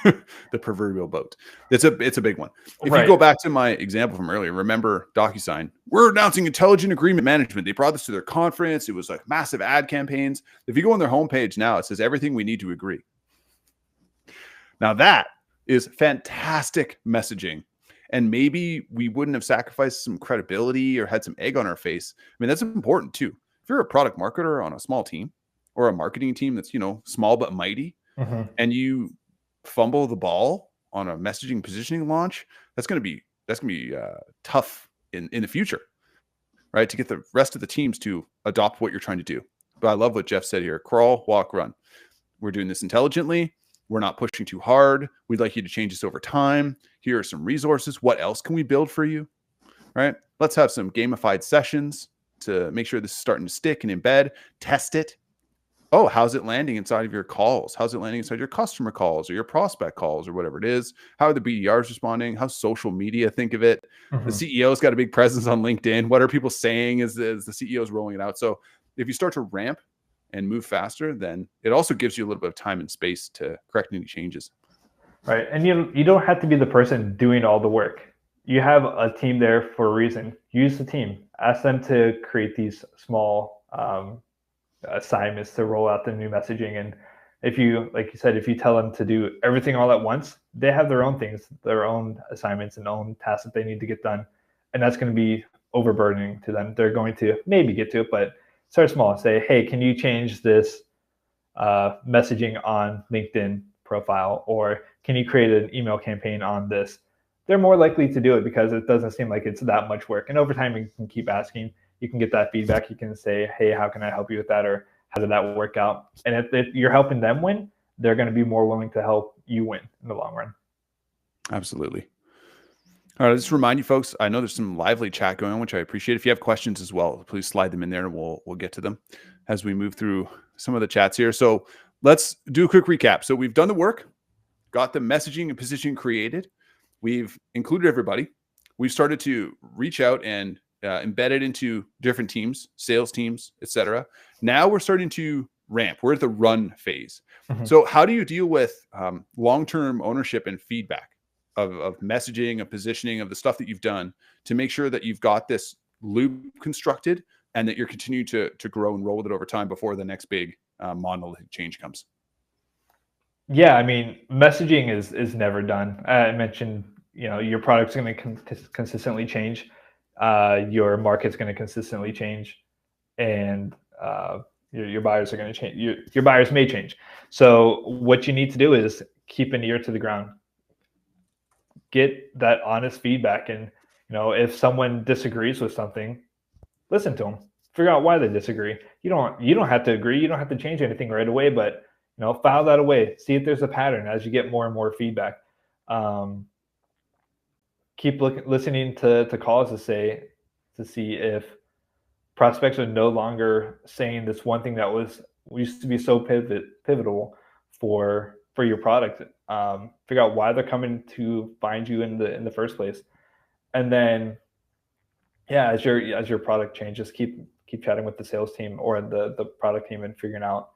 [SPEAKER 1] the proverbial boat. It's a big one. If you go back to my example from earlier, remember DocuSign, we're announcing intelligent agreement management. They brought this to their conference. It was like massive ad campaigns. If you go on their homepage now, it says everything we need to agree. Now that is fantastic messaging. And maybe we wouldn't have sacrificed some credibility or had some egg on our face. I mean, that's important too. If you're a product marketer on a small team or a marketing team that's, small but mighty, and you fumble the ball on a messaging positioning launch, that's going to be tough in the future, right? To get the rest of the teams to adopt what you're trying to do. But I love what Jeff said here: crawl, walk, run. We're doing this intelligently. We're not pushing too hard. We'd like you to change this over time. Here are some resources. What else can we build for you? Right? Let's have some gamified sessions to make sure this is starting to stick and embed. Test it. Oh, how's it landing inside of your calls? How's it landing inside your customer calls or your prospect calls or whatever it is? How are the BDRs responding? How's social media think of it? The CEO's got a big presence on LinkedIn. What are people saying as the CEO's rolling it out? So if you start to ramp and move faster, then it also gives you a little bit of time and space to correct any changes.
[SPEAKER 2] Right. And you don't have to be the person doing all the work. You have a team there for a reason. Use the team. Ask them to create these small assignments to roll out the new messaging. And if you, like you said, if you tell them to do everything all at once, they have their own things, their own assignments and own tasks that they need to get done. And that's going to be overburdening to them. They're going to maybe get to it, but start small. Say, hey, can you change this messaging on LinkedIn profile? Or can you create an email campaign on this? They're more likely to do it because it doesn't seem like it's that much work. And over time, you can keep asking. You can get that feedback. You can say, hey, how can I help you with that? Or how did that work out? And if you're helping them win, they're going to be more willing to help you win in the long run.
[SPEAKER 1] Absolutely. All right, just remind you folks, I know there's some lively chat going on, which I appreciate. If you have questions as well, please slide them in there and we'll get to them as we move through some of the chats here. So let's do a quick recap. So we've done the work, got the messaging and positioning created. We've included everybody. We've started to reach out and embed it into different teams, sales teams, etc. Now we're starting to ramp. We're at the run phase. So how do you deal with long-term ownership and feedback of messaging, of positioning, of the stuff that you've done to make sure that you've got this loop constructed and that you're continuing to grow and roll with it over time before the next big monolithic change comes?
[SPEAKER 2] Yeah, I mean, messaging is never done. I mentioned, your product's going to consistently change. Your market's going to consistently change, and your buyers are going to change. Your buyers may change. So what you need to do is keep an ear to the ground. Get that honest feedback, and if someone disagrees with something, listen to them. Figure out why they disagree. You don't have to agree. You don't have to change anything right away, but file that away. See if there's a pattern as you get more and more feedback. Keep listening to calls to see if prospects are no longer saying this one thing that used to be so pivotal for your product. Figure out why they're coming to find you in the first place, and then as your product changes, keep chatting with the sales team or the product team and figuring out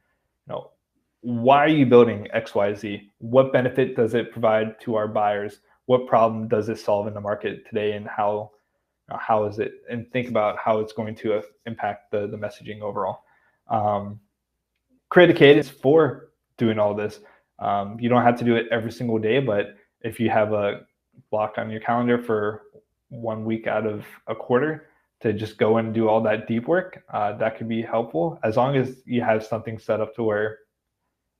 [SPEAKER 2] why are you building XYZ? What benefit does it provide to our buyers? What problem does it solve in the market today, and how is it? And think about how it's going to impact the messaging overall. Create a cadence for doing all this. You don't have to do it every single day, but if you have a block on your calendar for 1 week out of a quarter to just go and do all that deep work, that could be helpful, as long as you have something set up to where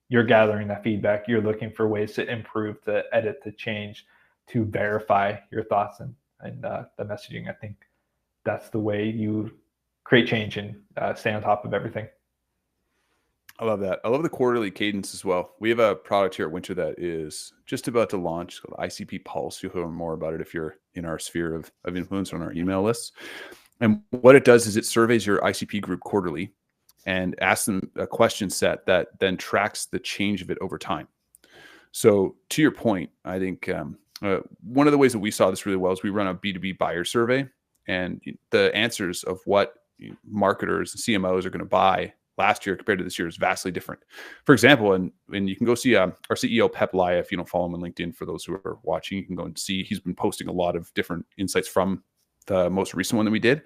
[SPEAKER 2] you're gathering that feedback. You're looking for ways to improve, to edit, to change, to verify your thoughts and the messaging. I think that's the way you create change and stay on top of everything.
[SPEAKER 1] I love that. I love the quarterly cadence as well. We have a product here at Wynter that is just about to launch. It's called ICP Pulse. You'll hear more about it if you're in our sphere of influence on our email lists. And what it does is it surveys your ICP group quarterly and asks them a question set that then tracks the change of it over time. So to your point, I think one of the ways that we saw this really well is we run a B2B buyer survey, and the answers of what marketers and CMOs are going to buy last year compared to this year is vastly different. For example, and you can go see our CEO, Pep Laya, if you don't follow him on LinkedIn, for those who are watching, you can go and see he's been posting a lot of different insights from the most recent one that we did.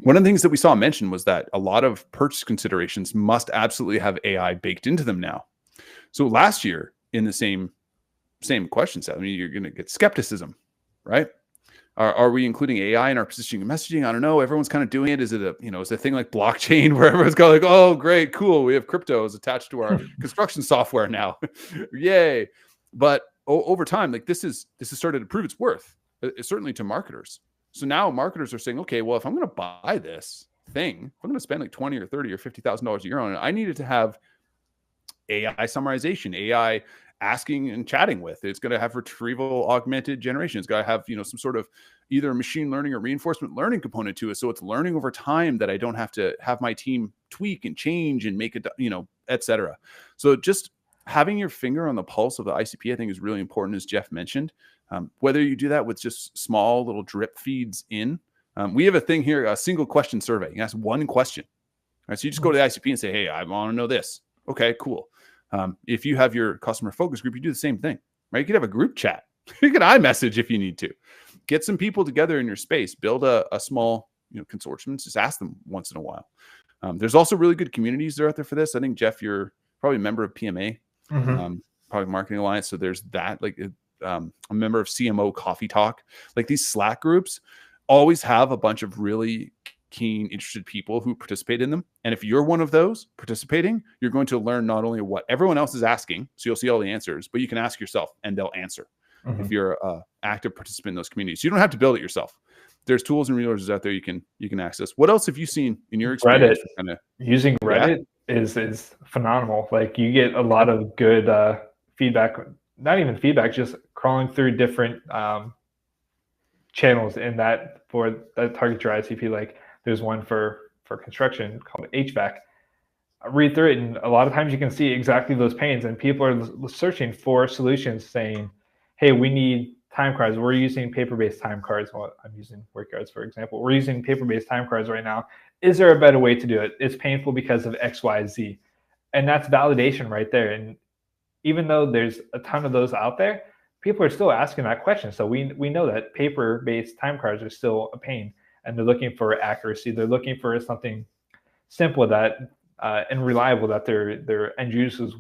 [SPEAKER 1] One of the things that we saw mentioned was that a lot of purchase considerations must absolutely have AI baked into them now. So last year, in the same question set, I mean, you're going to get skepticism, right? Are we including AI in our positioning and messaging? I don't know. Everyone's kind of doing it. Is it is a thing like blockchain where everyone's going like, oh, great, cool. We have cryptos attached to our construction software now. Yay. But over time, like this has started to prove its worth, certainly to marketers. So now marketers are saying, okay, well, if I'm going to buy this thing, if I'm going to spend like $20 or $30 or $50,000 a year on it, I needed to have AI summarization, AI asking and chatting with. It's going to have retrieval augmented generation. It's got to have, some sort of either machine learning or reinforcement learning component to it. So it's learning over time that I don't have to have my team tweak and change and make it, et cetera. So just having your finger on the pulse of the ICP, I think, is really important, as Jeff mentioned. Whether you do that with just small little drip feeds in, we have a thing here, a single question survey. You ask one question. All right, so you just go to the ICP and say, hey, I want to know this. Okay, cool. If you have your customer focus group, you do the same thing, right? You could have a group chat. You could iMessage if you need to. Get some people together in your space. Build a small consortium. Just ask them once in a while. There's also really good communities that are out there for this. I think, Jeff, you're probably a member of PMA, Product Marketing Alliance. So there's that. Like a member of CMO Coffee Talk. Like these Slack groups always have a bunch of really keen, interested people who participate in them. And if you're one of those participating, you're going to learn not only what everyone else is asking, so you'll see all the answers, but you can ask yourself and they'll answer if you're an active participant in those communities. So you don't have to build it yourself. there's tools and resources out there you can access. What else have you seen in your experience?
[SPEAKER 2] Reddit. Using Reddit is phenomenal. Like you get a lot of good feedback, not even feedback, just crawling through different channels in that for that target your ICP. Like there's one for construction called HVAC. I read through it, and a lot of times you can see exactly those pains, and people are searching for solutions saying, hey, we need time cards. We're using paper-based time cards. Well, I'm using work cards, for example. We're using paper-based time cards right now. Is there a better way to do it? It's painful because of X, Y, Z. And that's validation right there. And even though there's a ton of those out there, people are still asking that question. So we know that paper-based time cards are still a pain, and they're looking for accuracy. They're looking for something simple that and reliable that their end users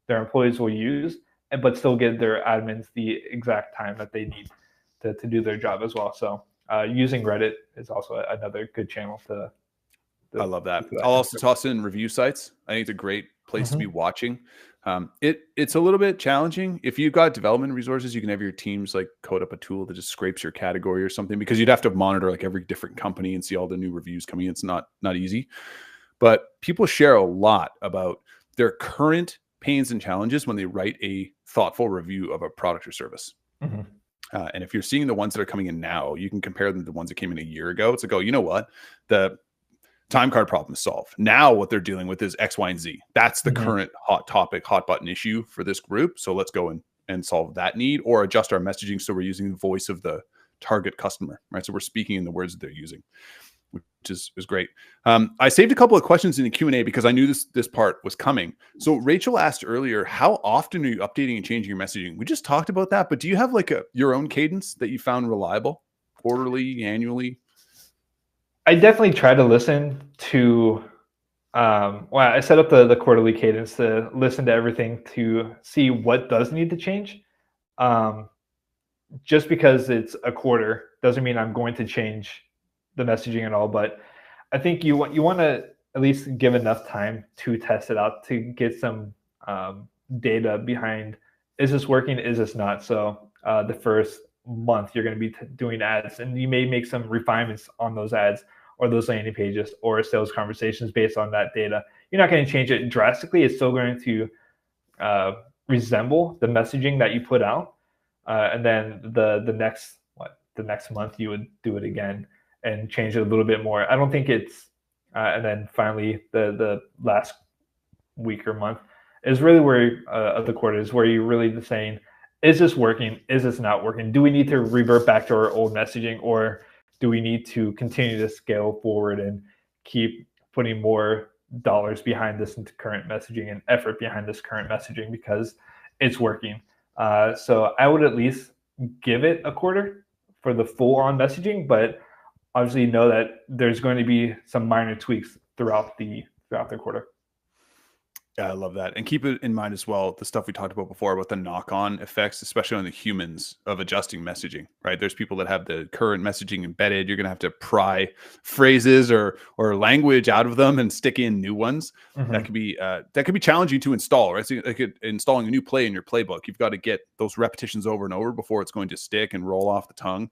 [SPEAKER 2] their employees will use, but still give their admins the exact time that they need to do their job as well. So using Reddit is also another good channel to
[SPEAKER 1] I love that. I'll also toss in review sites. I think it's a great place to be watching. It's a little bit challenging. If you've got development resources, you can have your teams like code up a tool that just scrapes your category or something, because you'd have to monitor like every different company and see all the new reviews coming in. It's not easy. But people share a lot about their current pains and challenges when they write a thoughtful review of a product or service. And if you're seeing the ones that are coming in now, you can compare them to the ones that came in a year ago. It's like, oh, you know what? The time card problem is solved. Now what they're dealing with is X, Y, and Z. That's the current hot topic, hot button issue for this group. So let's go and solve that need, or adjust our messaging so we're using the voice of the target customer, right? So we're speaking in the words that they're using, which is great. I saved a couple of questions in the Q&A because I knew this part was coming. So Rachel asked earlier, how often are you updating and changing your messaging? We just talked about that, but do you have like your own cadence that you found reliable, quarterly, annually?
[SPEAKER 2] I definitely try to listen to, I set up the quarterly cadence to listen to everything to see what does need to change. Just because it's a quarter doesn't mean I'm going to change the messaging at all, but I think you want to at least give enough time to test it out, to get some data behind, is this working, is this not? So the first month you're going to be doing ads, and you may make some refinements on those ads or those landing pages or sales conversations based on that data. You're not going to change it drastically. It's still going to resemble the messaging that you put out, and then the next month you would do it again and change it a little bit more. I don't think it's and then finally the last week or month is really where of the quarter is where you're really saying, is this working? Is this not working? Do we need to revert back to our old messaging, or do we need to continue to scale forward and keep putting more dollars behind this into current messaging and effort behind this current messaging because it's working? So I would at least give it a quarter for the full on messaging, but obviously know that there's going to be some minor tweaks throughout the quarter.
[SPEAKER 1] Yeah, I love that. And keep it in mind as well, the stuff we talked about before about the knock-on effects, especially on the humans, of adjusting messaging, right? There's people that have the current messaging embedded. You're going to have to pry phrases or language out of them and stick in new ones. That could be challenging to install, right? So like installing a new play in your playbook, you've got to get those repetitions over and over before it's going to stick and roll off the tongue.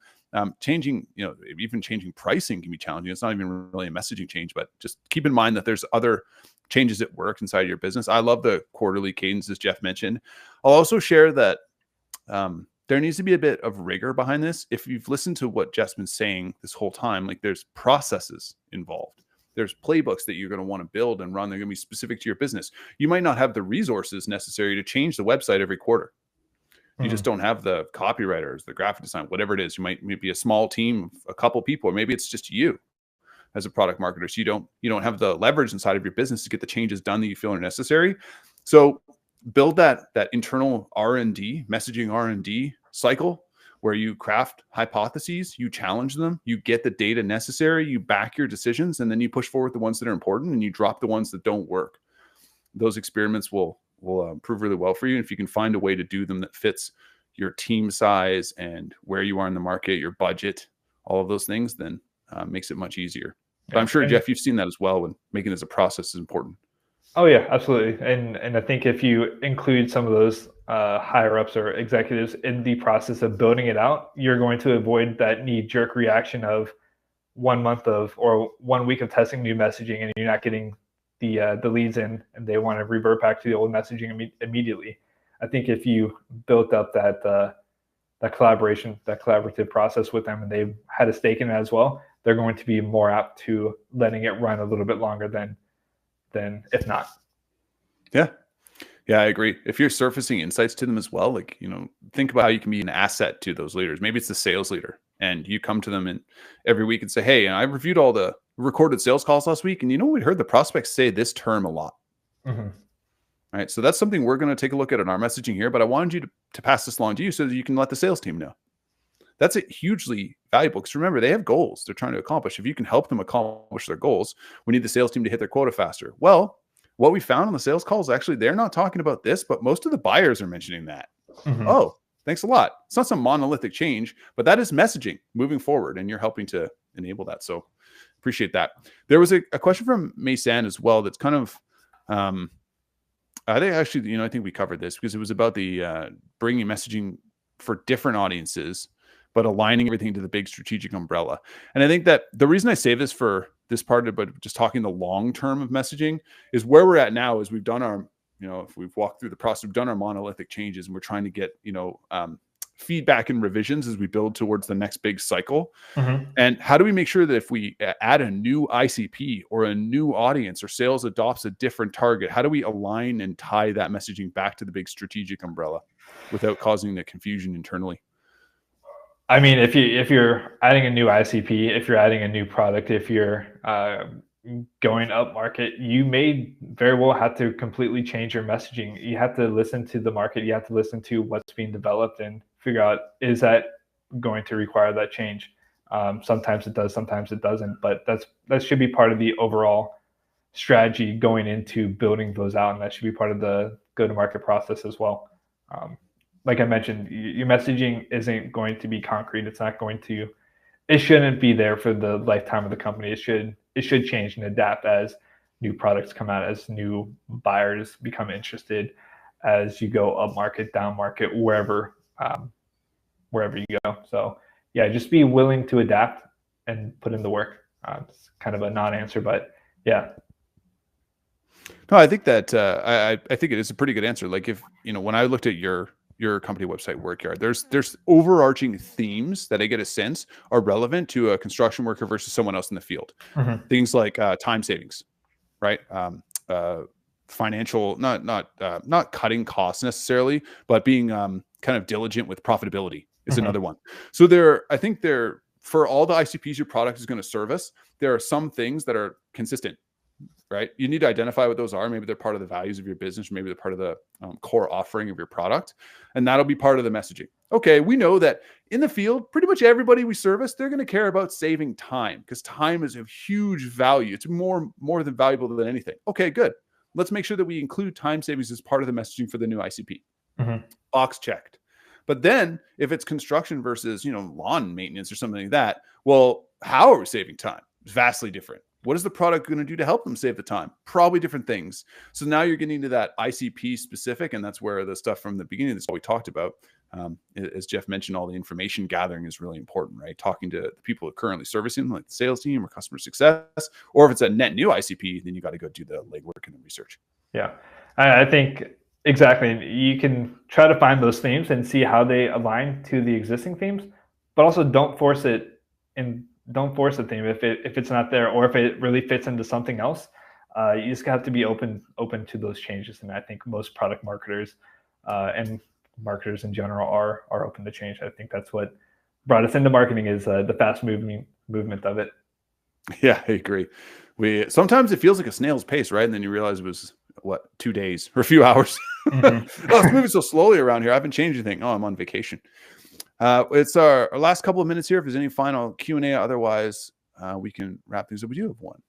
[SPEAKER 1] Changing, even changing pricing can be challenging. It's not even really a messaging change, but just keep in mind that there's other changes at work inside your business. I love the quarterly cadence, as Jeff mentioned. I'll also share that there needs to be a bit of rigor behind this. If you've listened to what Jeff's been saying this whole time, like there's processes involved. There's playbooks that you're going to want to build and run. They're going to be specific to your business. You might not have the resources necessary to change the website every quarter. You just don't have the copywriters, the graphic design, whatever it is. You might be a small team of a couple people, or maybe it's just you as a product marketer. So you don't have the leverage inside of your business to get the changes done that you feel are necessary. So build that internal R&D, messaging R&D cycle where you craft hypotheses, you challenge them, you get the data necessary, you back your decisions, and then you push forward the ones that are important and you drop the ones that don't work. Those experiments will prove really well for you. And if you can find a way to do them that fits your team size and where you are in the market, your budget, all of those things, then makes it much easier. But I'm sure, Jeff, you've seen that as well, when making this a process is important.
[SPEAKER 2] Oh yeah, absolutely. And I think if you include some of those higher ups or executives in the process of building it out, you're going to avoid that knee-jerk reaction of 1 month of or 1 week of testing new messaging and you're not getting the leads in and they want to revert back to the old messaging immediately. I think if you built up that collaboration, that collaborative process with them, and they had a stake in it as well, they're going to be more apt to letting it run a little bit longer than if not.
[SPEAKER 1] Yeah, I agree. If you're surfacing insights to them as well, like, think about how you can be an asset to those leaders. Maybe it's the sales leader and you come to them and every week and say, hey, I reviewed all the recorded sales calls last week. And we heard the prospects say this term a lot.
[SPEAKER 2] Mm-hmm.
[SPEAKER 1] Right. So that's something we're going to take a look at in our messaging here, but I wanted you to pass this along to you so that you can let the sales team know. That's hugely valuable because remember, they have goals they're trying to accomplish. If you can help them accomplish their goals, we need the sales team to hit their quota faster. Well, what we found on the sales calls, actually, they're not talking about this, but most of the buyers are mentioning that.
[SPEAKER 2] Mm-hmm.
[SPEAKER 1] Oh, thanks a lot. It's not some monolithic change, but that is messaging moving forward, and you're helping to enable that. So appreciate that. There was a question from Maysan as well that's kind of, I think actually, I think we covered this because it was about the bringing messaging for different audiences, but aligning everything to the big strategic umbrella. And I think that the reason I say this for this part of, but just talking the long term of messaging is where we're at now is we've done our, if we've walked through the process, we've done our monolithic changes and we're trying to get, feedback and revisions as we build towards the next big cycle.
[SPEAKER 2] Mm-hmm.
[SPEAKER 1] And how do we make sure that if we add a new ICP or a new audience or sales adopts a different target, how do we align and tie that messaging back to the big strategic umbrella without causing the confusion internally?
[SPEAKER 2] I mean, if you're adding a new ICP, if you're adding a new product, if you're going up market, you may very well have to completely change your messaging. You have to listen to the market. You have to listen to what's being developed and figure out, is that going to require that change? Sometimes it does, sometimes it doesn't, but that should be part of the overall strategy going into building those out. And that should be part of the go-to-market process as well. Like I mentioned, your messaging isn't going to be concrete. It shouldn't be there for the lifetime of the company. It should change and adapt as new products come out, as new buyers become interested, as you go up market, down market, wherever you go. So yeah, just be willing to adapt and put in the work. It's kind of a non-answer, but yeah.
[SPEAKER 1] No, I think that I think it is a pretty good answer. Like if, when I looked at your company website, Workyard, there's overarching themes that I get a sense are relevant to a construction worker versus someone else in the field.
[SPEAKER 2] Mm-hmm.
[SPEAKER 1] Things like time savings, right? Financial, not cutting costs necessarily, but being kind of diligent with profitability is
[SPEAKER 2] Mm-hmm.
[SPEAKER 1] another one. So I think for all the ICPs your product is going to service, there are some things that are consistent. Right? You need to identify what those are. Maybe they're part of the values of your business, or maybe they're part of the core offering of your product. And that'll be part of the messaging. Okay, we know that in the field, pretty much everybody we service, they're going to care about saving time because time is a huge value. It's more than valuable than anything. Okay, good. Let's make sure that we include time savings as part of the messaging for the new ICP.
[SPEAKER 2] Mm-hmm.
[SPEAKER 1] Box checked. But then if it's construction versus, lawn maintenance or something like that, well, how are we saving time? It's vastly different. What is the product going to do to help them save the time? Probably different things. So now you're getting to that ICP specific, and that's where the stuff from the beginning of this we talked about, as Jeff mentioned, all the information gathering is really important, right? Talking to the people who are currently servicing, like the sales team or customer success, or if it's a net new ICP, then you got to go do the legwork and the research.
[SPEAKER 2] Yeah, I think exactly. You can try to find those themes and see how they align to the existing themes, but also don't force it in. Don't force a theme if it's not there, or if it really fits into something else. You just have to be open to those changes. And I think most product marketers and marketers in general are open to change. I think that's what brought us into marketing is the fast movement of it.
[SPEAKER 1] Yeah, I agree. Sometimes it feels like a snail's pace, right? And then you realize it was 2 days or a few hours.
[SPEAKER 2] Mm-hmm.
[SPEAKER 1] Oh, it's moving so slowly around here. I haven't changed anything. Oh, I'm on vacation. It's our last couple of minutes here. If there's any final Q&A, otherwise we can wrap things up. We do have one.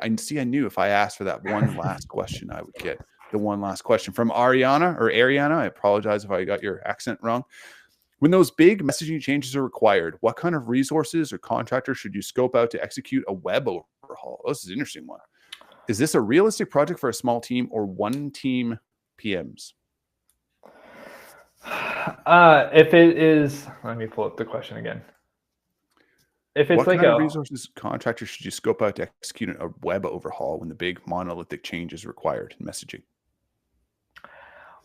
[SPEAKER 1] I knew if I asked for that one last question, I would get the one last question from Ariana. I apologize if I got your accent wrong. When those big messaging changes are required, what kind of resources or contractors should you scope out to execute a web overhaul? Oh, this is an interesting one. Is this a realistic project for a small team or one team PMs?
[SPEAKER 2] If it is, let me pull up the question again. If it's
[SPEAKER 1] what
[SPEAKER 2] like
[SPEAKER 1] kind of resources contractors should you scope out to execute a web overhaul when the big monolithic change is required in messaging?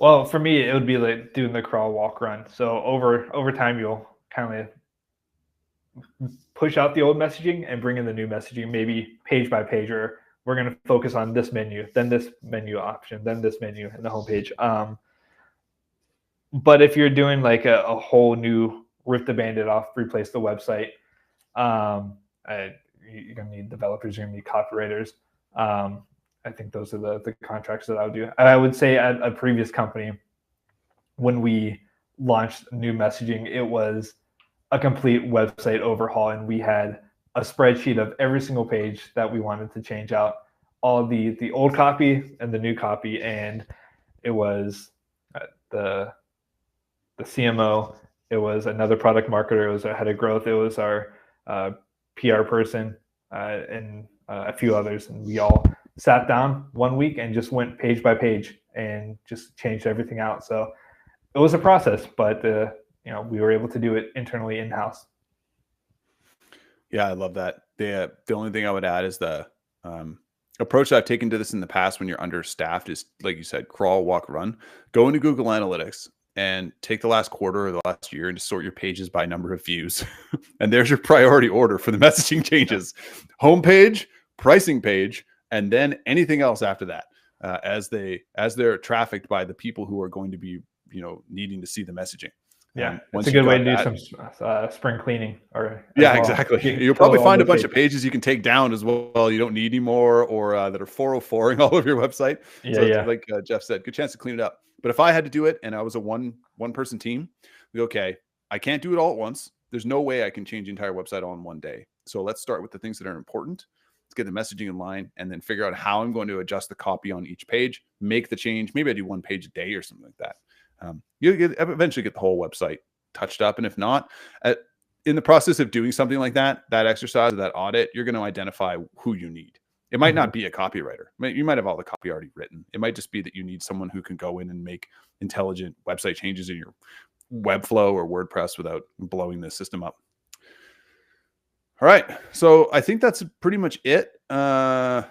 [SPEAKER 2] well, for me, it would be like doing the crawl, walk, run. So over time, you'll kind of push out the old messaging and bring in the new messaging, maybe page by page, or we're going to focus on this menu, then this menu option, then this menu in the homepage. But if you're doing like a whole new rip the band-aid off, replace the website, you're going to need developers, you're going to need copywriters. I think those are the contracts that I would do. I would say at a previous company, when we launched new messaging, it was a complete website overhaul, and we had a spreadsheet of every single page that we wanted to change out, all the old copy and the new copy, and it was the CMO, it was another product marketer, it was our head of growth, it was our PR person, and a few others, and we all sat down one week and just went page by page and just changed everything out. So it was a process, but we were able to do it internally in-house.
[SPEAKER 1] Yeah, I love that. The only thing I would add is the approach that I've taken to this in the past when you're understaffed is, like you said, crawl, walk, run. Go into Google Analytics and take the last quarter or the last year and just sort your pages by number of views. And there's your priority order for the messaging changes. Homepage, pricing page, and then anything else after that, as they're trafficked by the people who are going to be, needing to see the messaging.
[SPEAKER 2] Yeah, it's a good way to do some spring cleaning.
[SPEAKER 1] Yeah, exactly. You'll probably find a bunch of pages you can take down as well. You don't need anymore, or that are 404ing all over your website.
[SPEAKER 2] Yeah,
[SPEAKER 1] so
[SPEAKER 2] yeah.
[SPEAKER 1] Like Jeff said, good chance to clean it up. But if I had to do it and I was a one person team, okay, I can't do it all at once. There's no way I can change the entire website all in one day. So let's start with the things that are important. Let's get the messaging in line and then figure out how I'm going to adjust the copy on each page, make the change. Maybe I do one page a day or something like that. You eventually get the whole website touched up. And if not, in the process of doing something like that exercise, that audit, you're going to identify who you need. It might not be a copywriter. You might have all the copy already written. It might just be that you need someone who can go in and make intelligent website changes in your Webflow or WordPress without blowing the system up. All right. So I think that's pretty much it. Ariana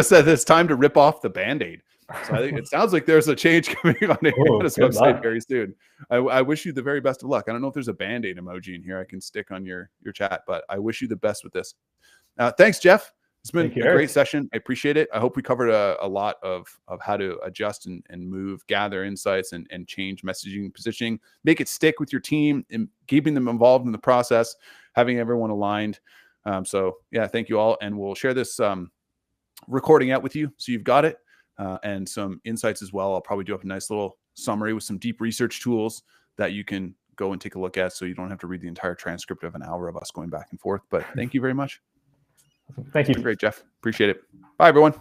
[SPEAKER 1] said it's time to rip off the Band-Aid. So I think it sounds like there's a change coming on Ariana's website very soon. I wish you the very best of luck. I don't know if there's a Band-Aid emoji in here I can stick on your chat, but I wish you the best with this. Thanks, Jeff. It's been a great session. I appreciate it. I hope we covered a lot of how to adjust and move, gather insights and change messaging, positioning, make it stick with your team and keeping them involved in the process, having everyone aligned. So yeah, thank you all. And we'll share this recording out with you so you've got it and some insights as well. I'll probably do up a nice little summary with some deep research tools that you can go and take a look at so you don't have to read the entire transcript of an hour of us going back and forth. But thank you very much.
[SPEAKER 2] Thank you.
[SPEAKER 1] Great, Jeff. Appreciate it. Bye, everyone.